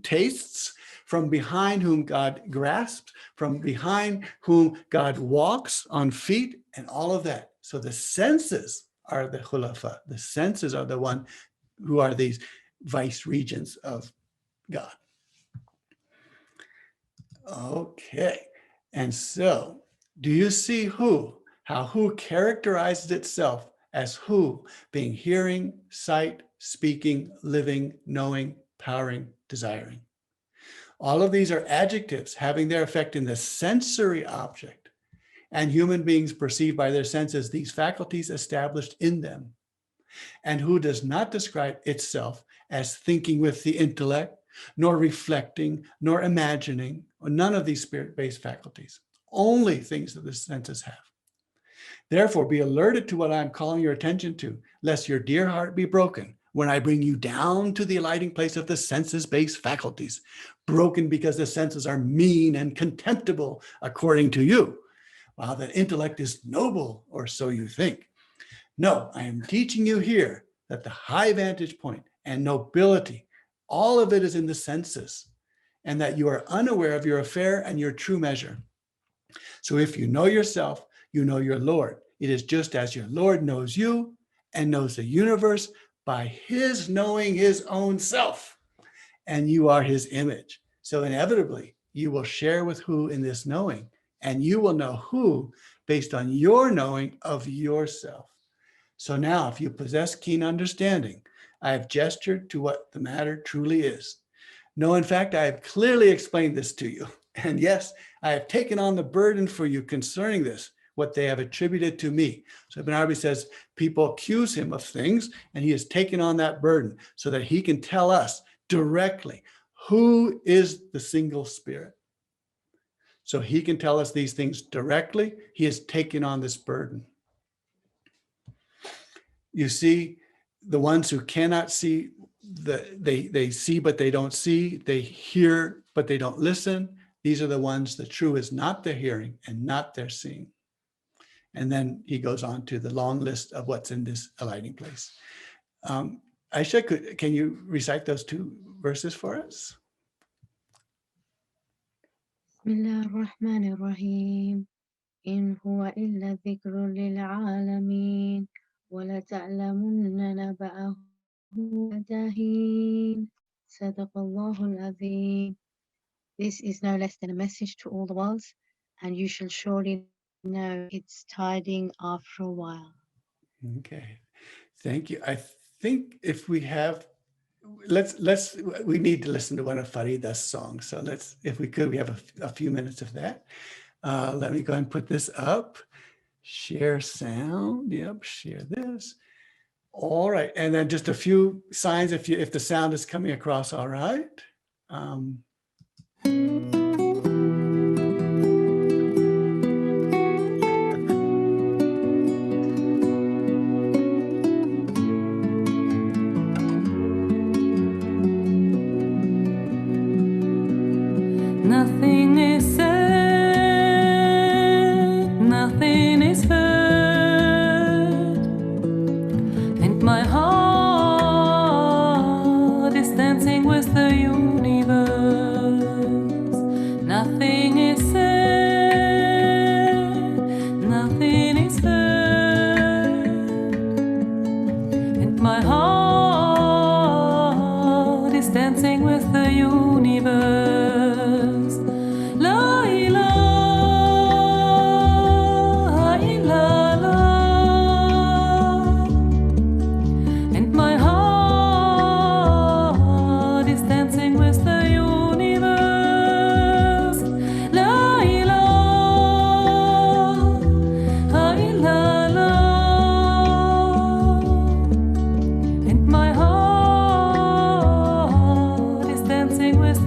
tastes, from behind whom God grasps, from behind whom God walks on feet, and all of that. So the senses are the khulafa. The senses are the one who are these vice regents of God. Okay, and so do you see how who characterizes itself as who, being hearing, sight, speaking, living, knowing, powering, desiring. All of these are adjectives having their effect in the sensory object, and human beings perceive by their senses these faculties established in them. And who does not describe itself as thinking with the intellect, nor reflecting, nor imagining, or none of these spirit-based faculties, only things that the senses have. Therefore, be alerted to what I'm calling your attention to, lest your dear heart be broken when I bring you down to the alighting place of the senses-based faculties, broken because the senses are mean and contemptible according to you, while the intellect is noble, or so you think. No, I am teaching you here that the high vantage point and nobility, all of it is in the senses, and that you are unaware of your affair and your true measure. So if you know yourself, you know your Lord. It is just as your Lord knows you and knows the universe by his knowing his own self, and you are his image. So inevitably, you will share with who in this knowing, and you will know who based on your knowing of yourself. So now, if you possess keen understanding, I have gestured to what the matter truly is. No, in fact, I have clearly explained this to you. And yes, I have taken on the burden for you concerning this, what they have attributed to me. So Ibn Arabi says people accuse him of things, and he has taken on that burden so that he can tell us directly who is the single spirit. So he can tell us these things directly. He has taken on this burden. You see, the ones who cannot see, they see but they don't see, they hear but they don't listen, These are the ones the true is not their hearing and not their seeing. And then he goes on to the long list of what's in this alighting place. Aisha, can you recite those two verses for us? Bismillah ar-Rahman ar-Rahim. إن هو إلا ذكر للعالمين ولتعلمن نبأه دهين صدق الله العظيم. This is no less than a message to all the worlds, and you shall surely know its tiding after a while. Okay, thank you. I think if we have, we need to listen to one of Farida's songs. So if we could, we have a few minutes of that. Let me go and put this up. Share sound. Yep, share this. All right, and then just a few signs if the sound is coming across all right. Nothing is said, nothing is heard, and my heart is dancing with the universe. Nothing is said, nothing is heard, and my heart is dancing with the universe. With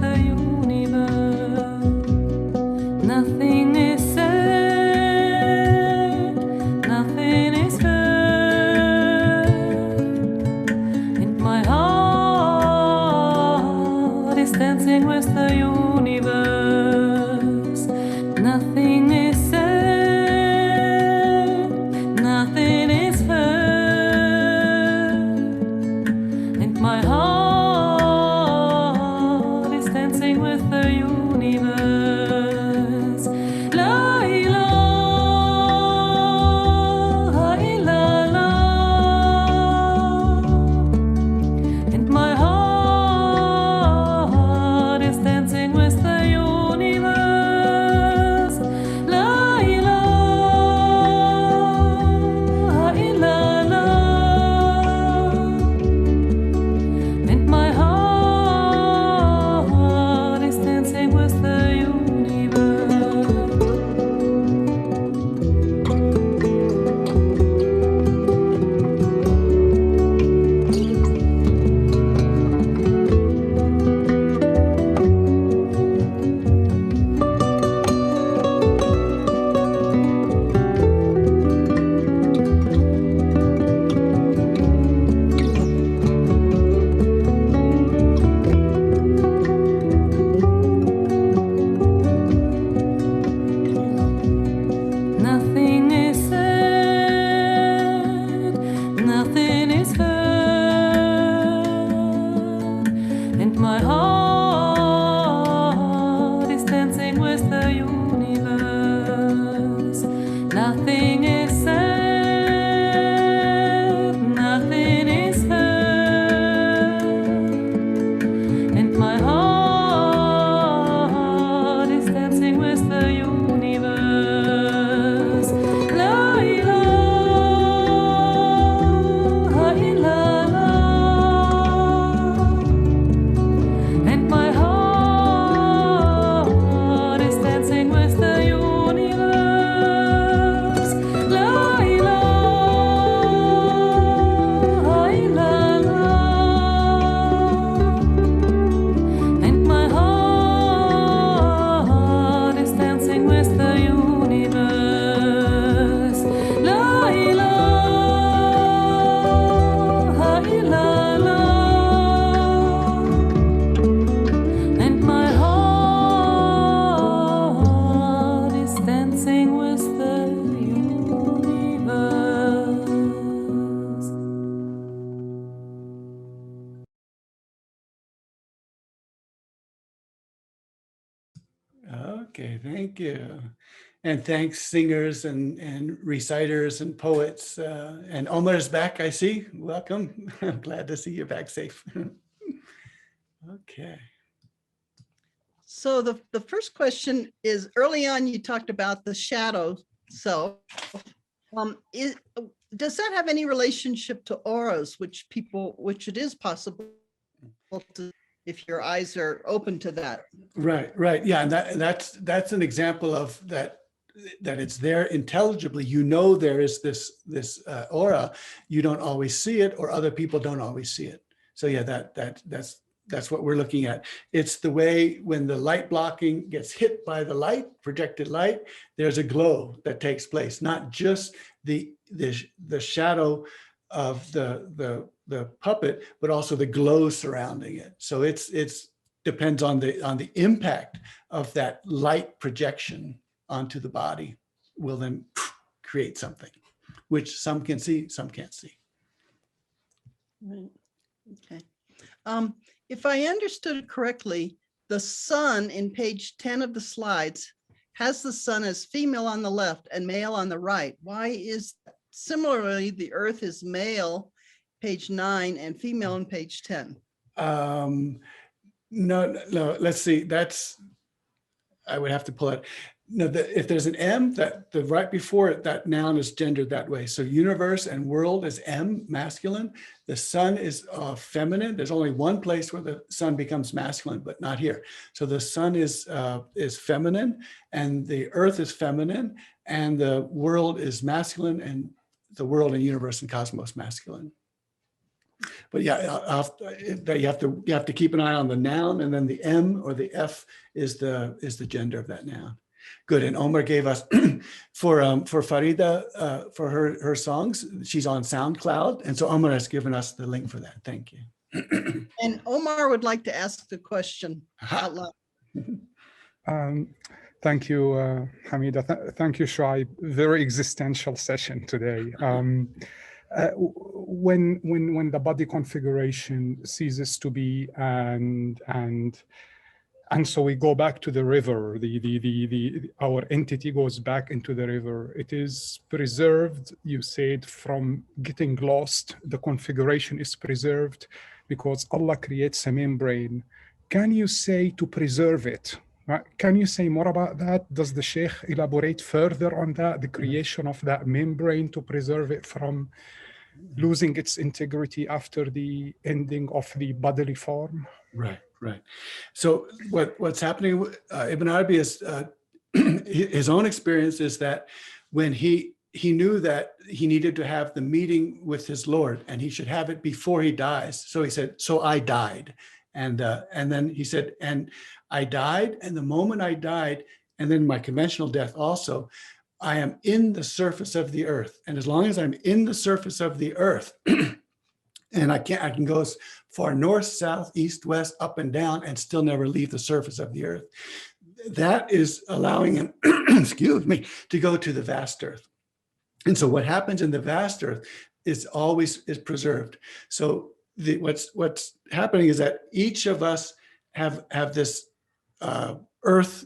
Okay, thank you. And thanks singers and reciters and poets. And Omar's back, I see. Welcome. I'm glad to see you back safe. Okay. So the first question is, early on, you talked about the shadow self. Does that have any relationship to auras, which it is possible to, if your eyes are open to that? Right. Yeah, and that's an example of that it's there intelligibly. You know there is this aura. You don't always see it, or other people don't always see it. So yeah, that's what we're looking at. It's the way when the light blocking gets hit by the light, projected light, there's a glow that takes place, not just the shadow of the puppet, but also the glow surrounding it. So it's depends on the impact of that light projection onto the body will then create something, which some can see, some can't see. Right. Okay. If I understood correctly, the sun in page 10 of the slides has the sun as female on the left and male on the right. Why is that? Similarly, the earth is male, page 9, and female on page 10. No, let's see. I would have to pull it. No, if there's an M, that the right before it, that noun is gendered that way. So universe and world is M, masculine. The sun is feminine. There's only one place where the sun becomes masculine, but not here. So the sun is feminine, and the earth is feminine, and the world is masculine, and the world and universe and cosmos masculine. But yeah, you have to keep an eye on the noun, and then the M or the F is the gender of that noun. Good. And Omar gave us for Farida for her songs. She's on SoundCloud, and so Omar has given us the link for that. Thank you. And Omar would like to ask the question out loud. Thank you, Hamida. Thank you, Shuaib. Very existential session today. When the body configuration ceases to be, and so we go back to the river, our entity goes back into the river. It is preserved, you said, from getting lost. The configuration is preserved because Allah creates a membrane. Can you say to preserve it? Can you say more about that? Does the Sheikh elaborate further on that, the creation of that membrane to preserve it from losing its integrity after the ending of the bodily form? Right. So what's happening, Ibn Arabi is, his own experience is that when he knew that he needed to have the meeting with his Lord, and he should have it before he dies. So he said, so I died. And then he said, and I died, and the moment I died, and then my conventional death also, I am in the surface of the earth. And as long as I'm in the surface of the earth, and I can go as far north, south, east, west, up and down, and still never leave the surface of the earth. That is allowing him, excuse me, to go to the vast earth. And so what happens in the vast earth is always preserved. So what's happening is that each of us have this earth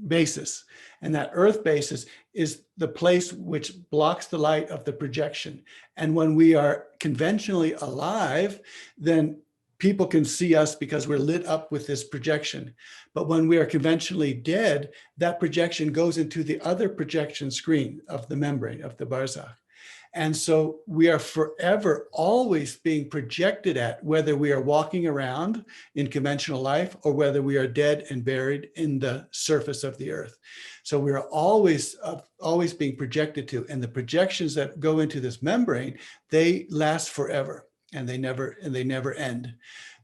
basis, and that earth basis is the place which blocks the light of the projection. And when we are conventionally alive, then people can see us because we're lit up with this projection. But when we are conventionally dead, that projection goes into the other projection screen of the membrane of the Barzakh. And so we are forever always being projected at, whether we are walking around in conventional life or whether we are dead and buried in the surface of the earth. So we are always being projected to, and the projections that go into this membrane, they last forever, and they never end.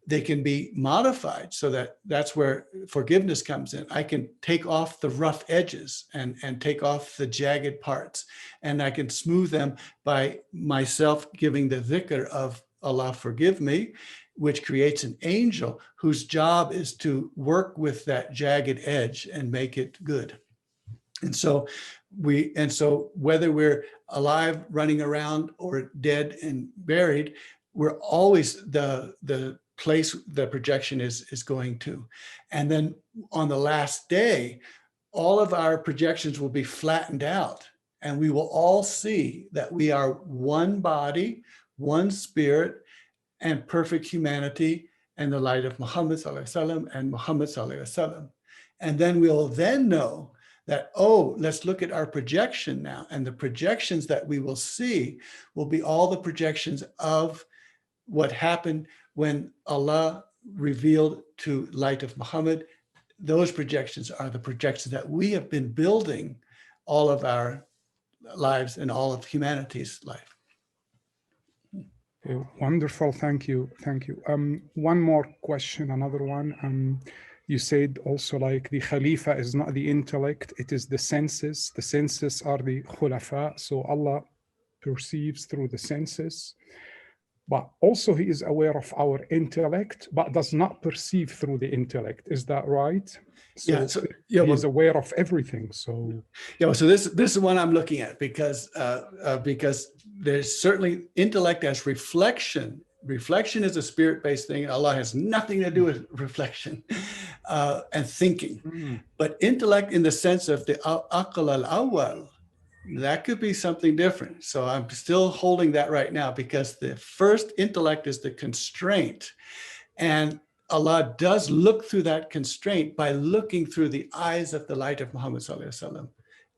They can be modified so that's where forgiveness comes in. I can take off the rough edges and take off the jagged parts, and I can smooth them by myself giving the dhikr of Allah forgive me, which creates an angel whose job is to work with that jagged edge and make it good. And so whether we're alive, running around, or dead and buried, we're always the place the projection is going to. And then on the last day, all of our projections will be flattened out, and we will all see that we are one body, one spirit, and perfect humanity, and the light of Muhammad sallallahu alaihi wasallam and Muhammad sallallahu alaihi wasallam. And then we'll then know that, oh, let's look at our projection now. And the projections that we will see will be all the projections of what happened when Allah revealed to light of Muhammad. Those projections are the projections that we have been building all of our lives and all of humanity's life. Wonderful, thank you, thank you. One more question, another one. You said also like the Khalifa is not the intellect, it is the senses. The senses are the khulafa, so Allah perceives through the senses. But also he is aware of our intellect, but does not perceive through the intellect. Is that right? So he is aware of everything. So so this is one I'm looking at because there's certainly intellect as reflection. Reflection is a spirit-based thing. Allah has nothing to do with reflection and thinking. But intellect in the sense of the aql al-awwal, that could be something different. So I'm still holding that right now because the first intellect is the constraint. And Allah does look through that constraint by looking through the eyes of the light of Muhammad sallallahu alaihi wasallam.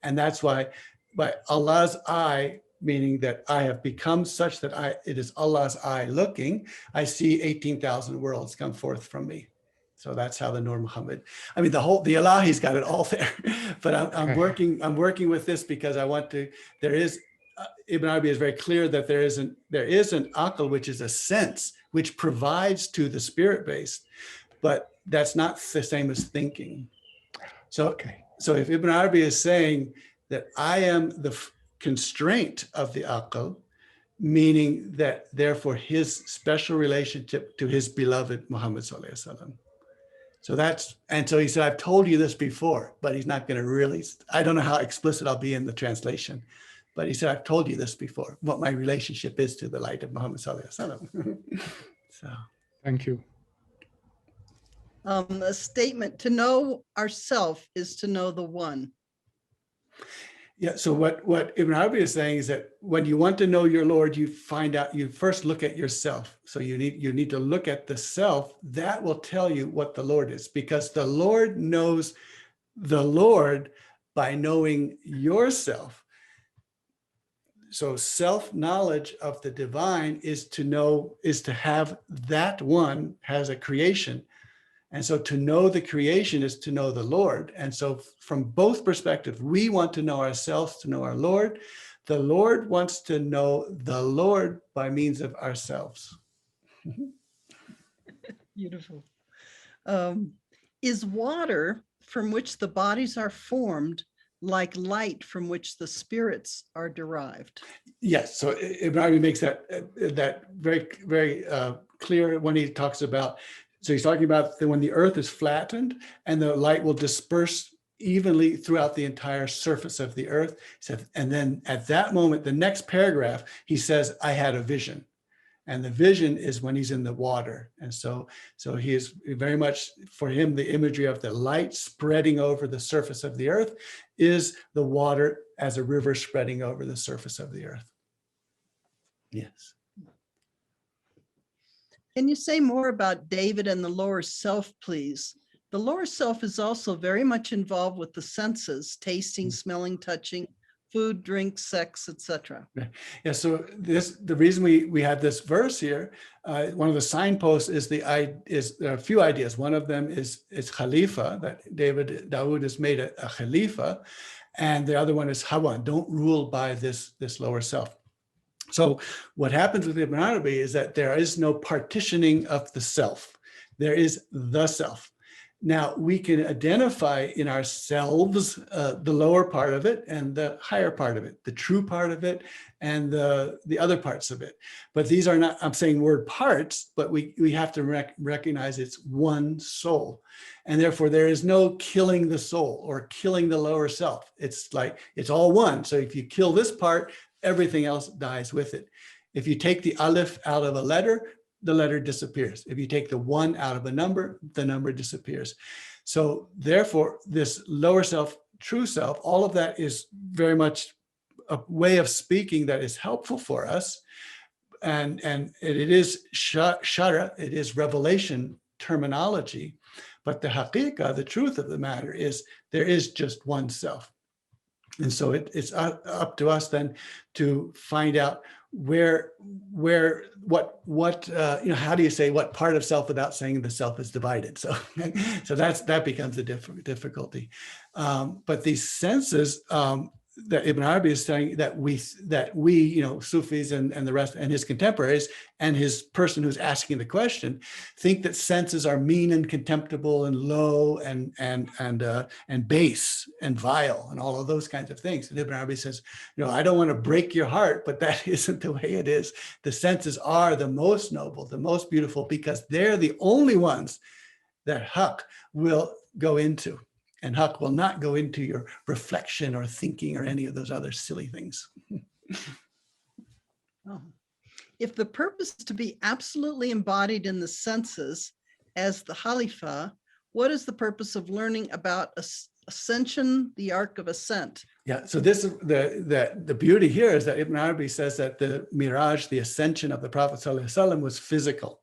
And that's why by Allah's eye, meaning that I have become such that it is Allah's eye looking, I see 18,000 worlds come forth from me. So that's how the Nur Muhammad, I mean, the Ilahi's got it all there, but I'm working with this because I want to, Ibn Arabi is very clear that there is an aql, which is a sense, which provides to the spirit base, but that's not the same as thinking. So if Ibn Arabi is saying that I am the constraint of the aql, meaning that therefore his special relationship to his beloved Muhammad sallallahu alaihi wasallam. So he said, I've told you this before, but he's not going to really, I don't know how explicit I'll be in the translation, but he said, I've told you this before, what my relationship is to the light of Muhammad sallallahu alaihi wasallam. So, thank you. A statement, to know ourself is to know the one. Yeah, so what Ibn Arabi is saying is that when you want to know your Lord, you first look at yourself. So you need to look at the self. That will tell you what the Lord is, because the Lord knows the Lord by knowing yourself. So self-knowledge of the divine is to have that one has a creation. And so to know the creation is to know the Lord. And so from both perspectives, we want to know ourselves, to know our Lord. The Lord wants to know the Lord by means of ourselves. Beautiful. Is water from which the bodies are formed like light from which the spirits are derived? Yes, so Ibn Arabi makes that very, very clear when he talks about, so he's talking about when the earth is flattened and the light will disperse evenly throughout the entire surface of the earth. He said, and then at that moment, the next paragraph, he says, I had a vision. And the vision is when he's in the water. And so he is very much, for him, the imagery of the light spreading over the surface of the earth is the water as a river spreading over the surface of the earth. Yes. Can you say more about David and the lower self, please? The lower self is also very much involved with the senses, tasting, smelling, touching, food, drink, sex, etc. Yeah, so the reason we had this verse here, one of the signposts is there are a few ideas. One of them is Khalifa, that Dawood has made a Khalifa, and the other one is Hawa, don't rule by this lower self. So what happens with Ibn Arabi is that there is no partitioning of the self. There is the self. Now we can identify in ourselves the lower part of it and the higher part of it, the true part of it and the other parts of it. But these are not, I'm saying word parts, but we have to recognize it's one soul. And therefore there is no killing the soul or killing the lower self. It's like, it's all one. So if you kill this part, everything else dies with it. If you take the aleph out of a letter, the letter disappears. If you take the one out of a number, the number disappears. So therefore, this lower self true self, all of that is very much a way of speaking that is helpful for us. And it is shara, it is revelation terminology. But the haqiqah, the truth of the matter is there is just one self. And so it's up to us then to find out how do you say what part of self without saying the self is divided? So that becomes a difficulty. But these senses that Ibn Arabi is saying that we Sufis and the rest and his contemporaries and his person who's asking the question think that senses are mean and contemptible and low and base and vile and all of those kinds of things. And Ibn Arabi says, I don't want to break your heart, but that isn't the way it is. The senses are the most noble, the most beautiful, because they're the only ones that haqq will go into. And haqq will not go into your reflection or thinking or any of those other silly things. Oh. If the purpose is to be absolutely embodied in the senses as the Khalifa, what is the purpose of learning about ascension, the arc of ascent? Yeah, so this is the beauty here is that Ibn Arabi says that the Miraj, the ascension of the Prophet ﷺ, was physical.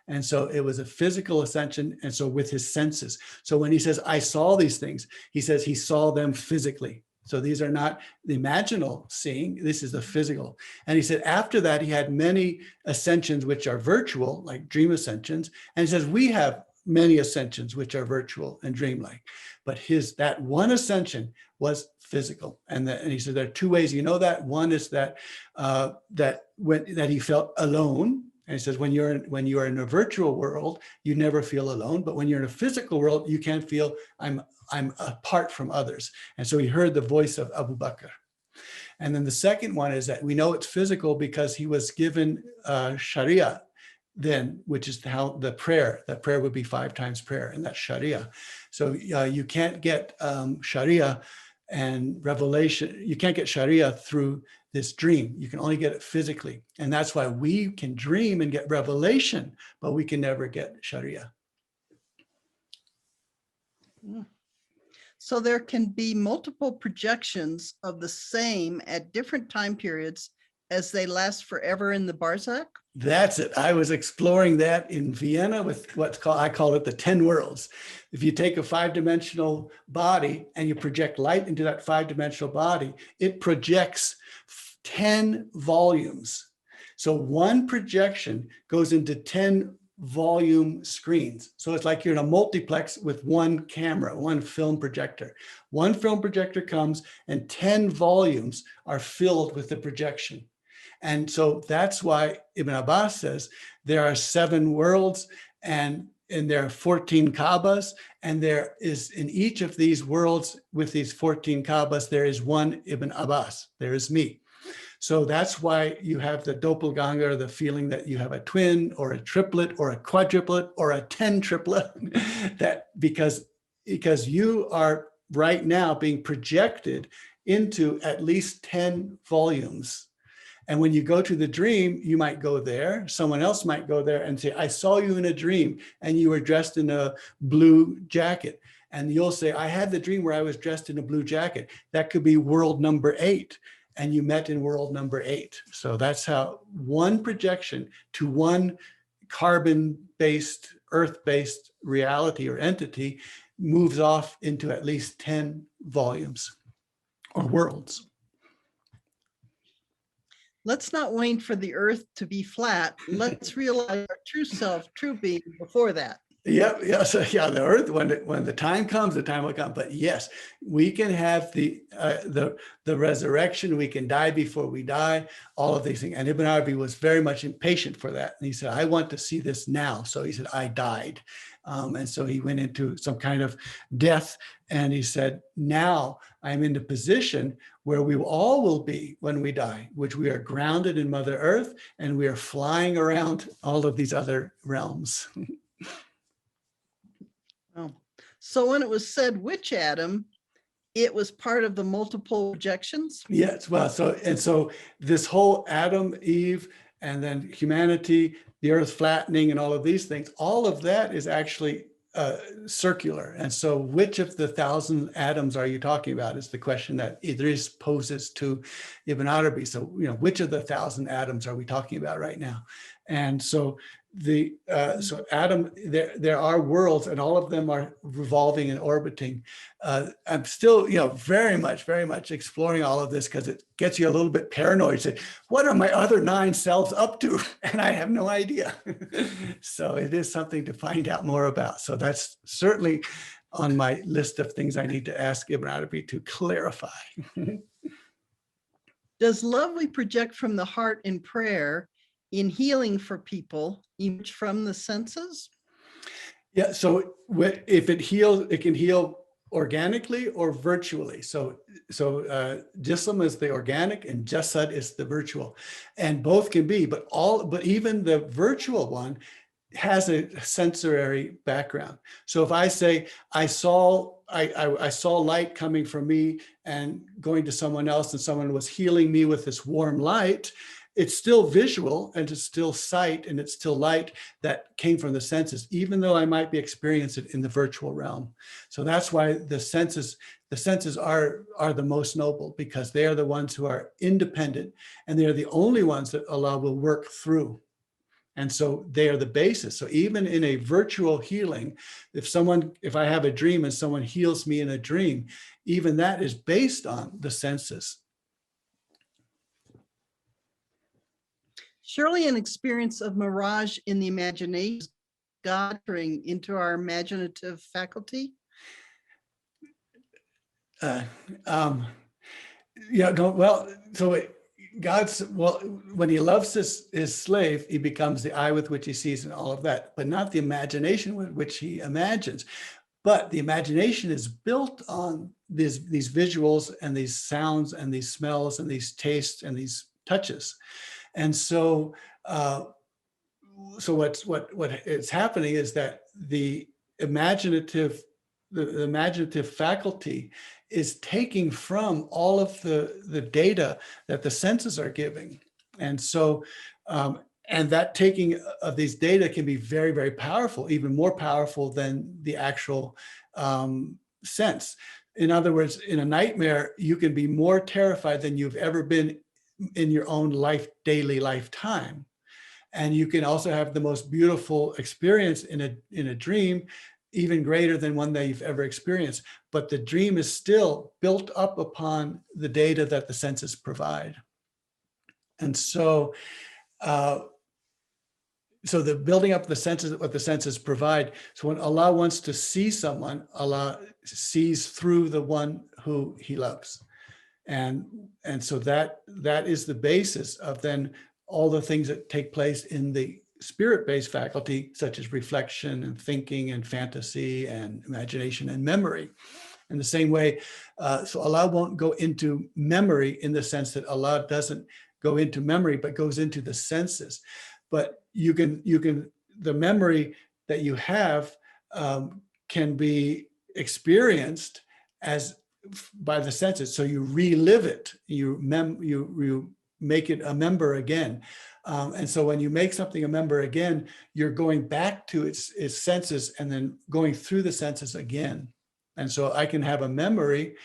And so it was a physical ascension, and so with his senses. So when he says, I saw these things, he says he saw them physically. So these are not the imaginal seeing, this is the physical. And he said after that, he had many ascensions which are virtual, like dream ascensions. And he says, we have many ascensions which are virtual and dreamlike. But that one ascension was physical. And he said there are two ways you know that. One is that he felt alone. And he says, when you are in a virtual world, you never feel alone. But when you're in a physical world, you can't feel I'm apart from others. And so he heard the voice of Abu Bakr. And then the second one is that we know it's physical because he was given Sharia then, which is how that prayer would be 5 times prayer, and that's Sharia. So you can't get Sharia and revelation. You can't get Sharia through this dream. You can only get it physically. And that's why we can dream and get revelation, but we can never get Sharia. So there can be multiple projections of the same at different time periods as they last forever in the Barzakh? That's it. I was exploring that in Vienna with I call it the 10 worlds. If you take a 5-dimensional body and you project light into that 5-dimensional body, it projects 10 volumes. So one projection goes into 10 volume screens. So it's like you're in a multiplex with one camera, one film projector. One film projector comes and 10 volumes are filled with the projection. And so that's why Ibn Abbas says there are 7 worlds and there are 14 Kaabas, and there is in each of these worlds with these 14 Kaabas, there is one Ibn Abbas, there is me. So that's why you have the doppelganger, the feeling that you have a twin or a triplet or a quadruplet or a 10 triplet, that because you are right now being projected into at least 10 volumes. And when you go to the dream, you might go there, someone else might go there and say, I saw you in a dream and you were dressed in a blue jacket. And you'll say, I had the dream where I was dressed in a blue jacket. That could be world number 8. And you met in world number 8. So that's how one projection to one carbon-based, earth-based reality or entity moves off into at least 10 volumes or worlds. Let's not wait for the earth to be flat. Let's realize our true self, true being before that. Yeah. So yeah, the earth, when the time comes, the time will come. But yes, we can have the resurrection. We can die before we die. All of these things. And Ibn Arabi was very much impatient for that. And he said, I want to see this now. So he said, I died. And so he went into some kind of death. And he said, now I'm in the position where we all will be when we die, which we are grounded in Mother Earth and we are flying around all of these other realms. Oh. So when it was said which Adam, it was part of the multiple projections? Yes, well, so this whole Adam, Eve, and then humanity, the earth flattening and all of these things, all of that is actually circular. And so which of the 1,000 atoms are you talking about is the question that Idris poses to Ibn Arabi. So, which of the 1,000 atoms are we talking about right now? And so so atom, there are worlds, and all of them are revolving and orbiting. I'm still, very much exploring all of this, because it gets you a little bit paranoid. Say, what are my other 9 selves up to? And I have no idea. So it is something to find out more about. So that's certainly on my list of things I need to ask Ibn Arabi to clarify. Does love we project from the heart in prayer, in healing for people, emerge from the senses? Yeah, so if it heals, it can heal organically or virtually. So Jism is the organic and Jasad is the virtual, and both can be, but even the virtual one has a sensory background. So if I say, I saw light coming from me and going to someone else, and someone was healing me with this warm light, it's still visual, and it's still sight, and it's still light that came from the senses, even though I might be experiencing it in the virtual realm. So that's why the senses are the most noble, because they are the ones who are independent, and they are the only ones that Allah will work through. And so they are the basis. So even in a virtual healing, if I have a dream and someone heals me in a dream, even that is based on the senses. Surely an experience of mirage in the imagination is God entering into our imaginative faculty? When he loves his slave, he becomes the eye with which he sees and all of that, but not the imagination with which he imagines. But the imagination is built on these visuals and these sounds and these smells and these tastes and these touches. And so, what is happening is that the imaginative faculty is taking from all of the data that the senses are giving. And so, and that taking of these data can be very, very powerful, even more powerful than the actual sense. In other words, in a nightmare, you can be more terrified than you've ever been in your own daily lifetime. And you can also have the most beautiful experience in a dream, even greater than one that you've ever experienced. But the dream is still built up upon the data that the senses provide. And so, so the building up the senses, what the senses provide. So when Allah wants to see someone, Allah sees through the one who he loves. And so that is the basis of then all the things that take place in the spirit-based faculty, such as reflection and thinking and fantasy and imagination and memory. In the same way, so Allah won't go into memory in the sense that Allah doesn't go into memory, but goes into the senses. But you can the memory that you have can be experienced as by the senses. So you relive it, you make it a member again. And so when you make something a member again, you're going back to its senses and then going through the senses again. And so I can have a memory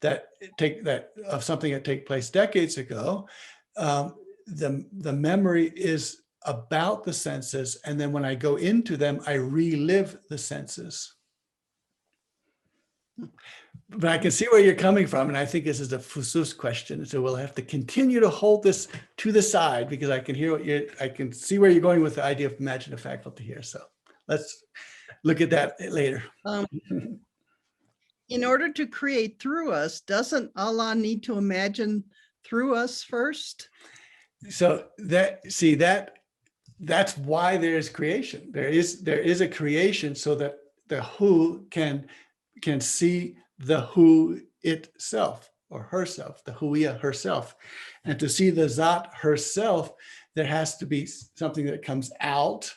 of something that took place decades ago. The memory is about the senses, and then when I go into them, I relive the senses. But I can see where you're coming from, and I think this is a fusus question. So we'll have to continue to hold this to the side, because I can see where you're going with the idea of imaginative faculty here. So let's look at that later. In order to create through us, doesn't Allah need to imagine through us first? So that's why there is creation. There is a creation so that the who can see the who itself or herself, the huiya herself. And to see the zat herself, there has to be something that comes out,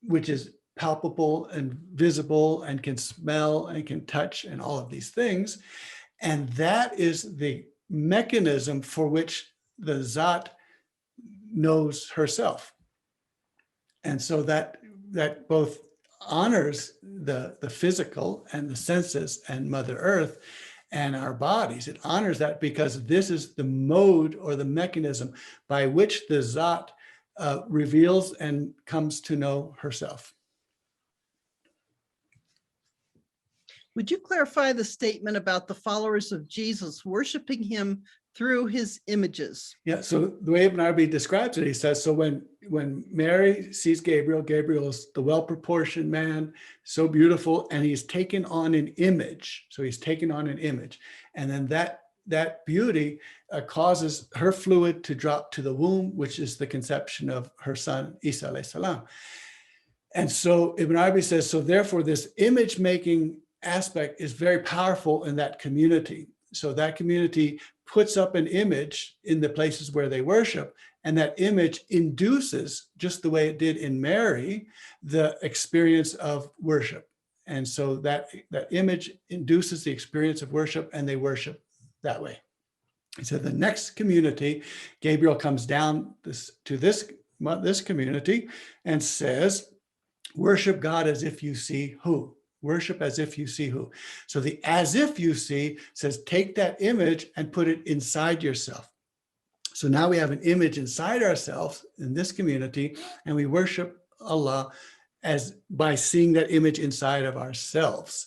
which is palpable and visible and can smell and can touch and all of these things. And that is the mechanism for which the zat knows herself. And so that both honors the physical and the senses and Mother Earth and our bodies. It honors that because this is the mode or the mechanism by which the Zat reveals and comes to know herself. Would you clarify the statement about the followers of Jesus worshiping him through his images? Yeah, so the way Ibn Arabi describes it, he says, so when Mary sees Gabriel, Gabriel is the well-proportioned man, so beautiful, and he's taken on an image. So he's taken on an image. And then that beauty causes her fluid to drop to the womb, which is the conception of her son, Isa alayhi salam. And so Ibn Arabi says, so therefore this image-making aspect is very powerful in that community. So that community puts up an image in the places where they worship, and that image induces, just the way it did in Mary, the experience of worship. And so that image induces the experience of worship, and they that way. So the next community, Gabriel comes down to this community and says, worship God as if you see who? Worship as if you see who? So the as if you see says, take that image and put it inside yourself. So now we have an image inside ourselves in this community, and we worship Allah as by seeing that image inside of ourselves.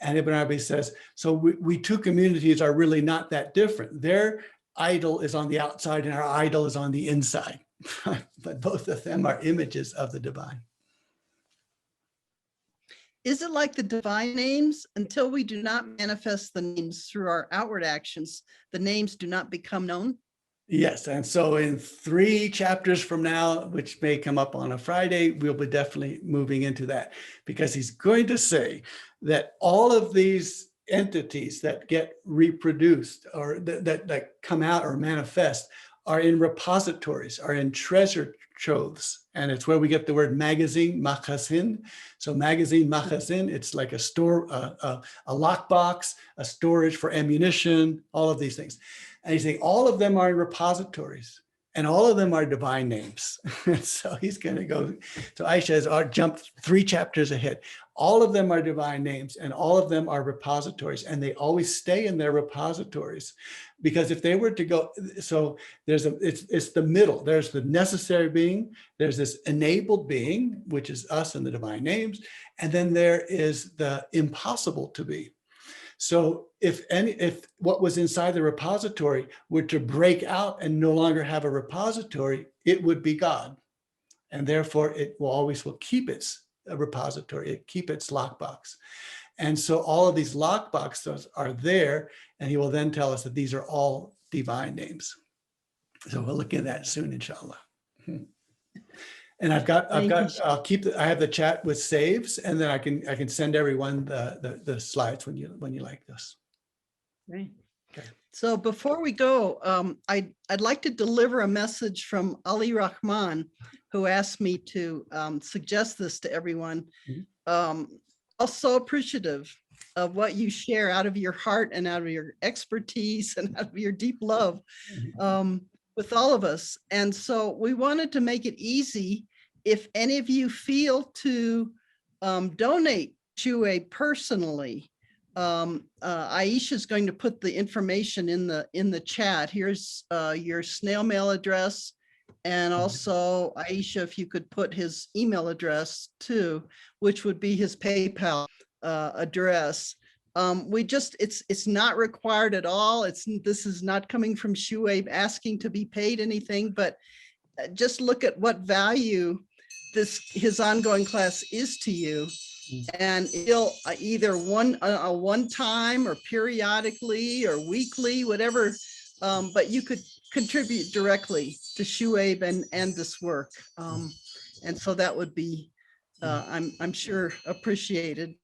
And Ibn Arabi says, so we two communities are really not that different. Their idol is on the outside and our idol is on the inside. But both of them are images of the divine. Is it like the divine names? Until we do not manifest the names through our outward actions, the names do not become known? Yes, and so in 3 chapters from now, which may come up on a Friday, we'll be definitely moving into that, because he's going to say that all of these entities that get reproduced or that come out or manifest are in repositories, are in treasure troves. And it's where we get the word magazine, makhazin. So magazine, makhazin, it's like a store, a lockbox, a storage for ammunition, all of these things. And he's saying all of them are in repositories, and all of them are divine names. So he's going to go, so Aisha has jumped 3 chapters ahead. All of them are divine names, and all of them are repositories, and they always stay in their repositories. Because if they were to go, so it's the middle. There's the necessary being, there's this enabled being, which is us and the divine names, and then there is the impossible to be. So if what was inside the repository were to break out and no longer have a repository, it would be God. And therefore it will keep its repository, it keep its lockbox. And so all of these lockboxes are there, and he will then tell us that these are all divine names. So we'll look at that soon, inshallah. And I have the chat with saves, and then I can send everyone the slides when you like this. Right. Okay. So before we go, I'd like to deliver a message from Ali Rahman, who asked me to suggest this to everyone. Also appreciative of what you share out of your heart and out of your expertise and out of your deep love with all of us. And so we wanted to make it easy if any of you feel to donate to a personally. Aisha is going to put the information in the chat. Here's your snail mail address. And also, Aisha, if you could put his email address too, which would be his PayPal address. It's not required at all. This is not coming from Shuaib asking to be paid anything, but just look at what value his ongoing class is to you. And he'll either one time or periodically or weekly, whatever, but you could contribute directly to Shuaib and this work. And so that would be, I'm sure, appreciated.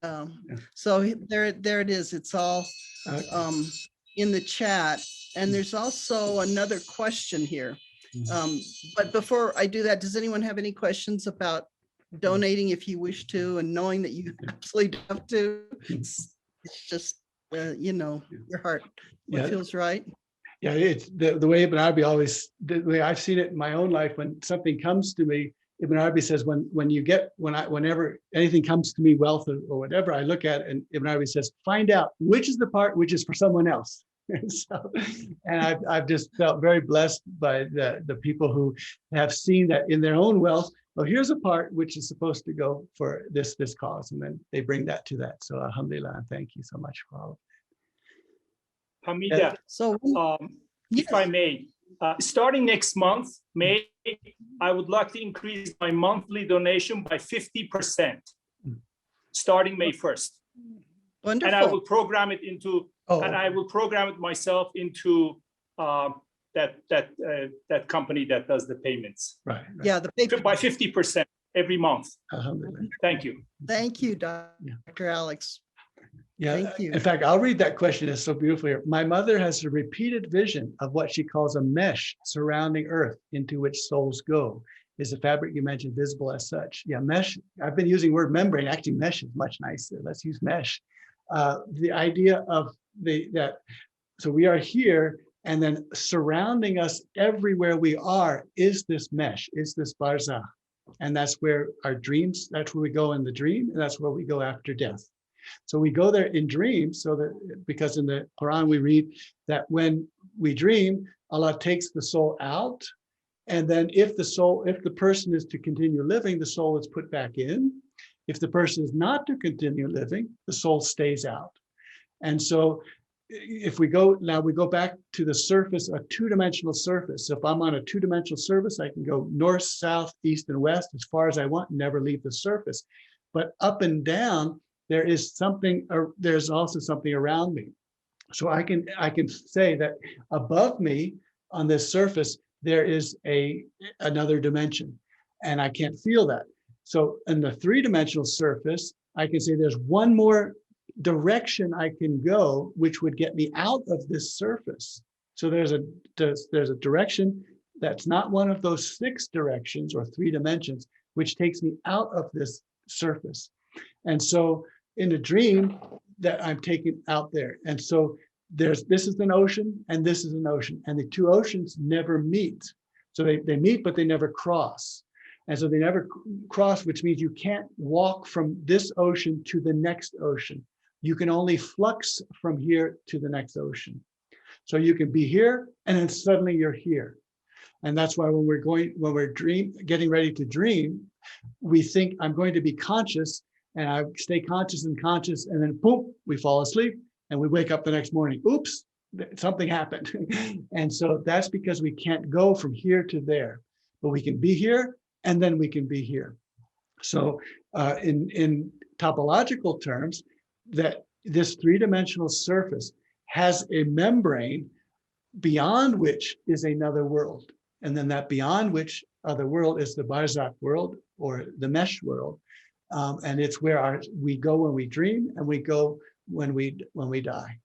So there it is. It's all in the chat. And there's also another question here. But before I do that, does anyone have any questions about donating if you wish to, and knowing that you absolutely have to? It's just, your heart, what feels right. Yeah, it's the way Ibn Arabi the way I've seen it in my own life, when something comes to me Ibn Arabi says, whenever anything comes to me, wealth or whatever, I look at it, and Ibn Arabi says, find out which is the part which is for someone else. And I've just felt very blessed by the people who have seen that in their own wealth. Well, here's a part which is supposed to go for this cause, and then they bring that to that. So alhamdulillah, thank you so much for all of that. Hamida, So, if I may, starting next month, May, I would like to increase my monthly donation by 50%, starting May 1st. wonderful. And I will program it into, Oh, and I will program it myself into that company that does the payments right. Yeah, the paper. by 50% every month. Alhamdulillah. Thank you. Thank you, Dr. Alex. Yeah, Thank you. in fact, I'll read that question. It's so beautiful here. My mother has a repeated vision of what she calls a mesh surrounding earth into which souls go. Is the fabric you mentioned visible as such? Yeah, mesh. I've been using the word membrane. Actually, mesh is much nicer. Let's use mesh. The idea of so we are here, and then surrounding us everywhere we are is this mesh, is this barzakh. And that's where our dreams, that's where we go in the dream, and that's where we go after death. So we go there in dreams, so that because in the Quran we read that when we dream, Allah takes the soul out, and then if the person is to continue living, the soul is put back in. If the person is not to continue living, the soul stays out. And so if we go back to the surface, a two-dimensional surface. If I'm on a two-dimensional surface, I can go north, south, east, and west as far as I want, and never leave the surface. But up and down, there's also something around me. So I can say that above me on this surface, there is another dimension, and I can't feel that. So in the three-dimensional surface, I can say there's one more direction I can go, which would get me out of this surface. So there's a direction that's not one of those 6 directions or 3 dimensions, which takes me out of this surface. And so in a dream that I'm taken out there. And so this is an ocean and this is an ocean, and the 2 oceans never meet. So they meet, but they never cross. And so they never cross, which means you can't walk from this ocean to the next ocean. You can only flux from here to the next ocean. So you can be here and then suddenly you're here. And that's why when we're getting ready to dream, we think I'm going to be conscious, and I stay conscious and conscious, and then boom, we fall asleep and we wake up the next morning. Oops, something happened. And so that's because we can't go from here to there, but we can be here and then we can be here. So in topological terms, that this 3-dimensional surface has a membrane beyond which is another world. And then that beyond which other world is the Barzakh world, or the mesh world. And it's where we go when we dream, and we go when we die.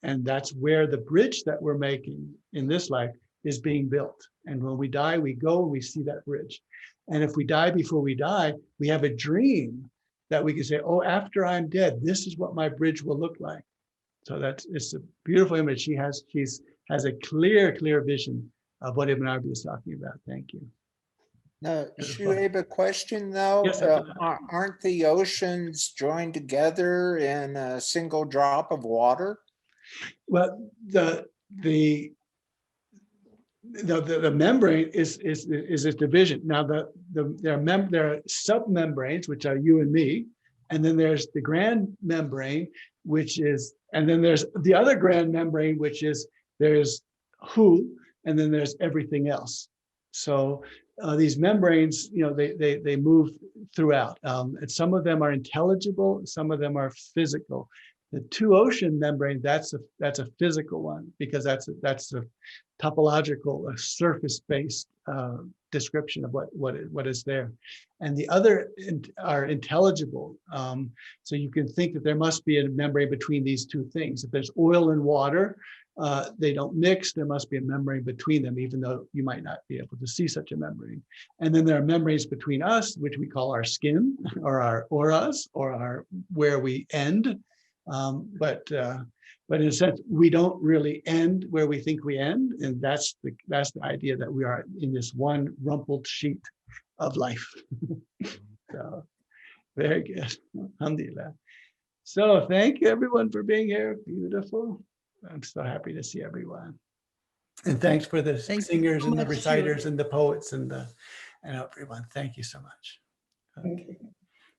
And that's where the bridge that we're making in this life is being built. And when we die, we go and we see that bridge. And if we die before we die, we have a dream that we can say, oh, after I'm dead, this is what my bridge will look like. So it's a beautiful image. She has a clear vision of what Ibn Arabi is talking about. Thank you. Now, Shuaib, a question though. Yes, aren't the oceans joined together in a single drop of water? Well, the membrane is its division. Now there are submembranes, which are you and me, and then there's the grand membrane, and then there's the other grand membrane, which is there's who, and then there's everything else. So these membranes, they move throughout, and some of them are intelligible, some of them are physical. The 2 ocean membrane, that's a physical one, because that's a topological, a surface-based description of what is there. And the other are intelligible. So you can think that there must be a membrane between these 2 things. If there's oil and water, they don't mix. There must be a membrane between them, even though you might not be able to see such a membrane. And then there are membranes between us, which we call our skin, or our auras, or where we end. But in a sense, we don't really end where we think we end, and that's the idea that we are in this one rumpled sheet, of life. So very good. Alhamdulillah. So thank you everyone for being here. Beautiful. I'm so happy to see everyone. And thanks for the Thank you singers so and the much, reciters and the poets and everyone. Thank you so much. Thank you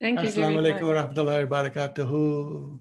very Assalamu much. alaikum wa rahmatullahi wa barakatuhu.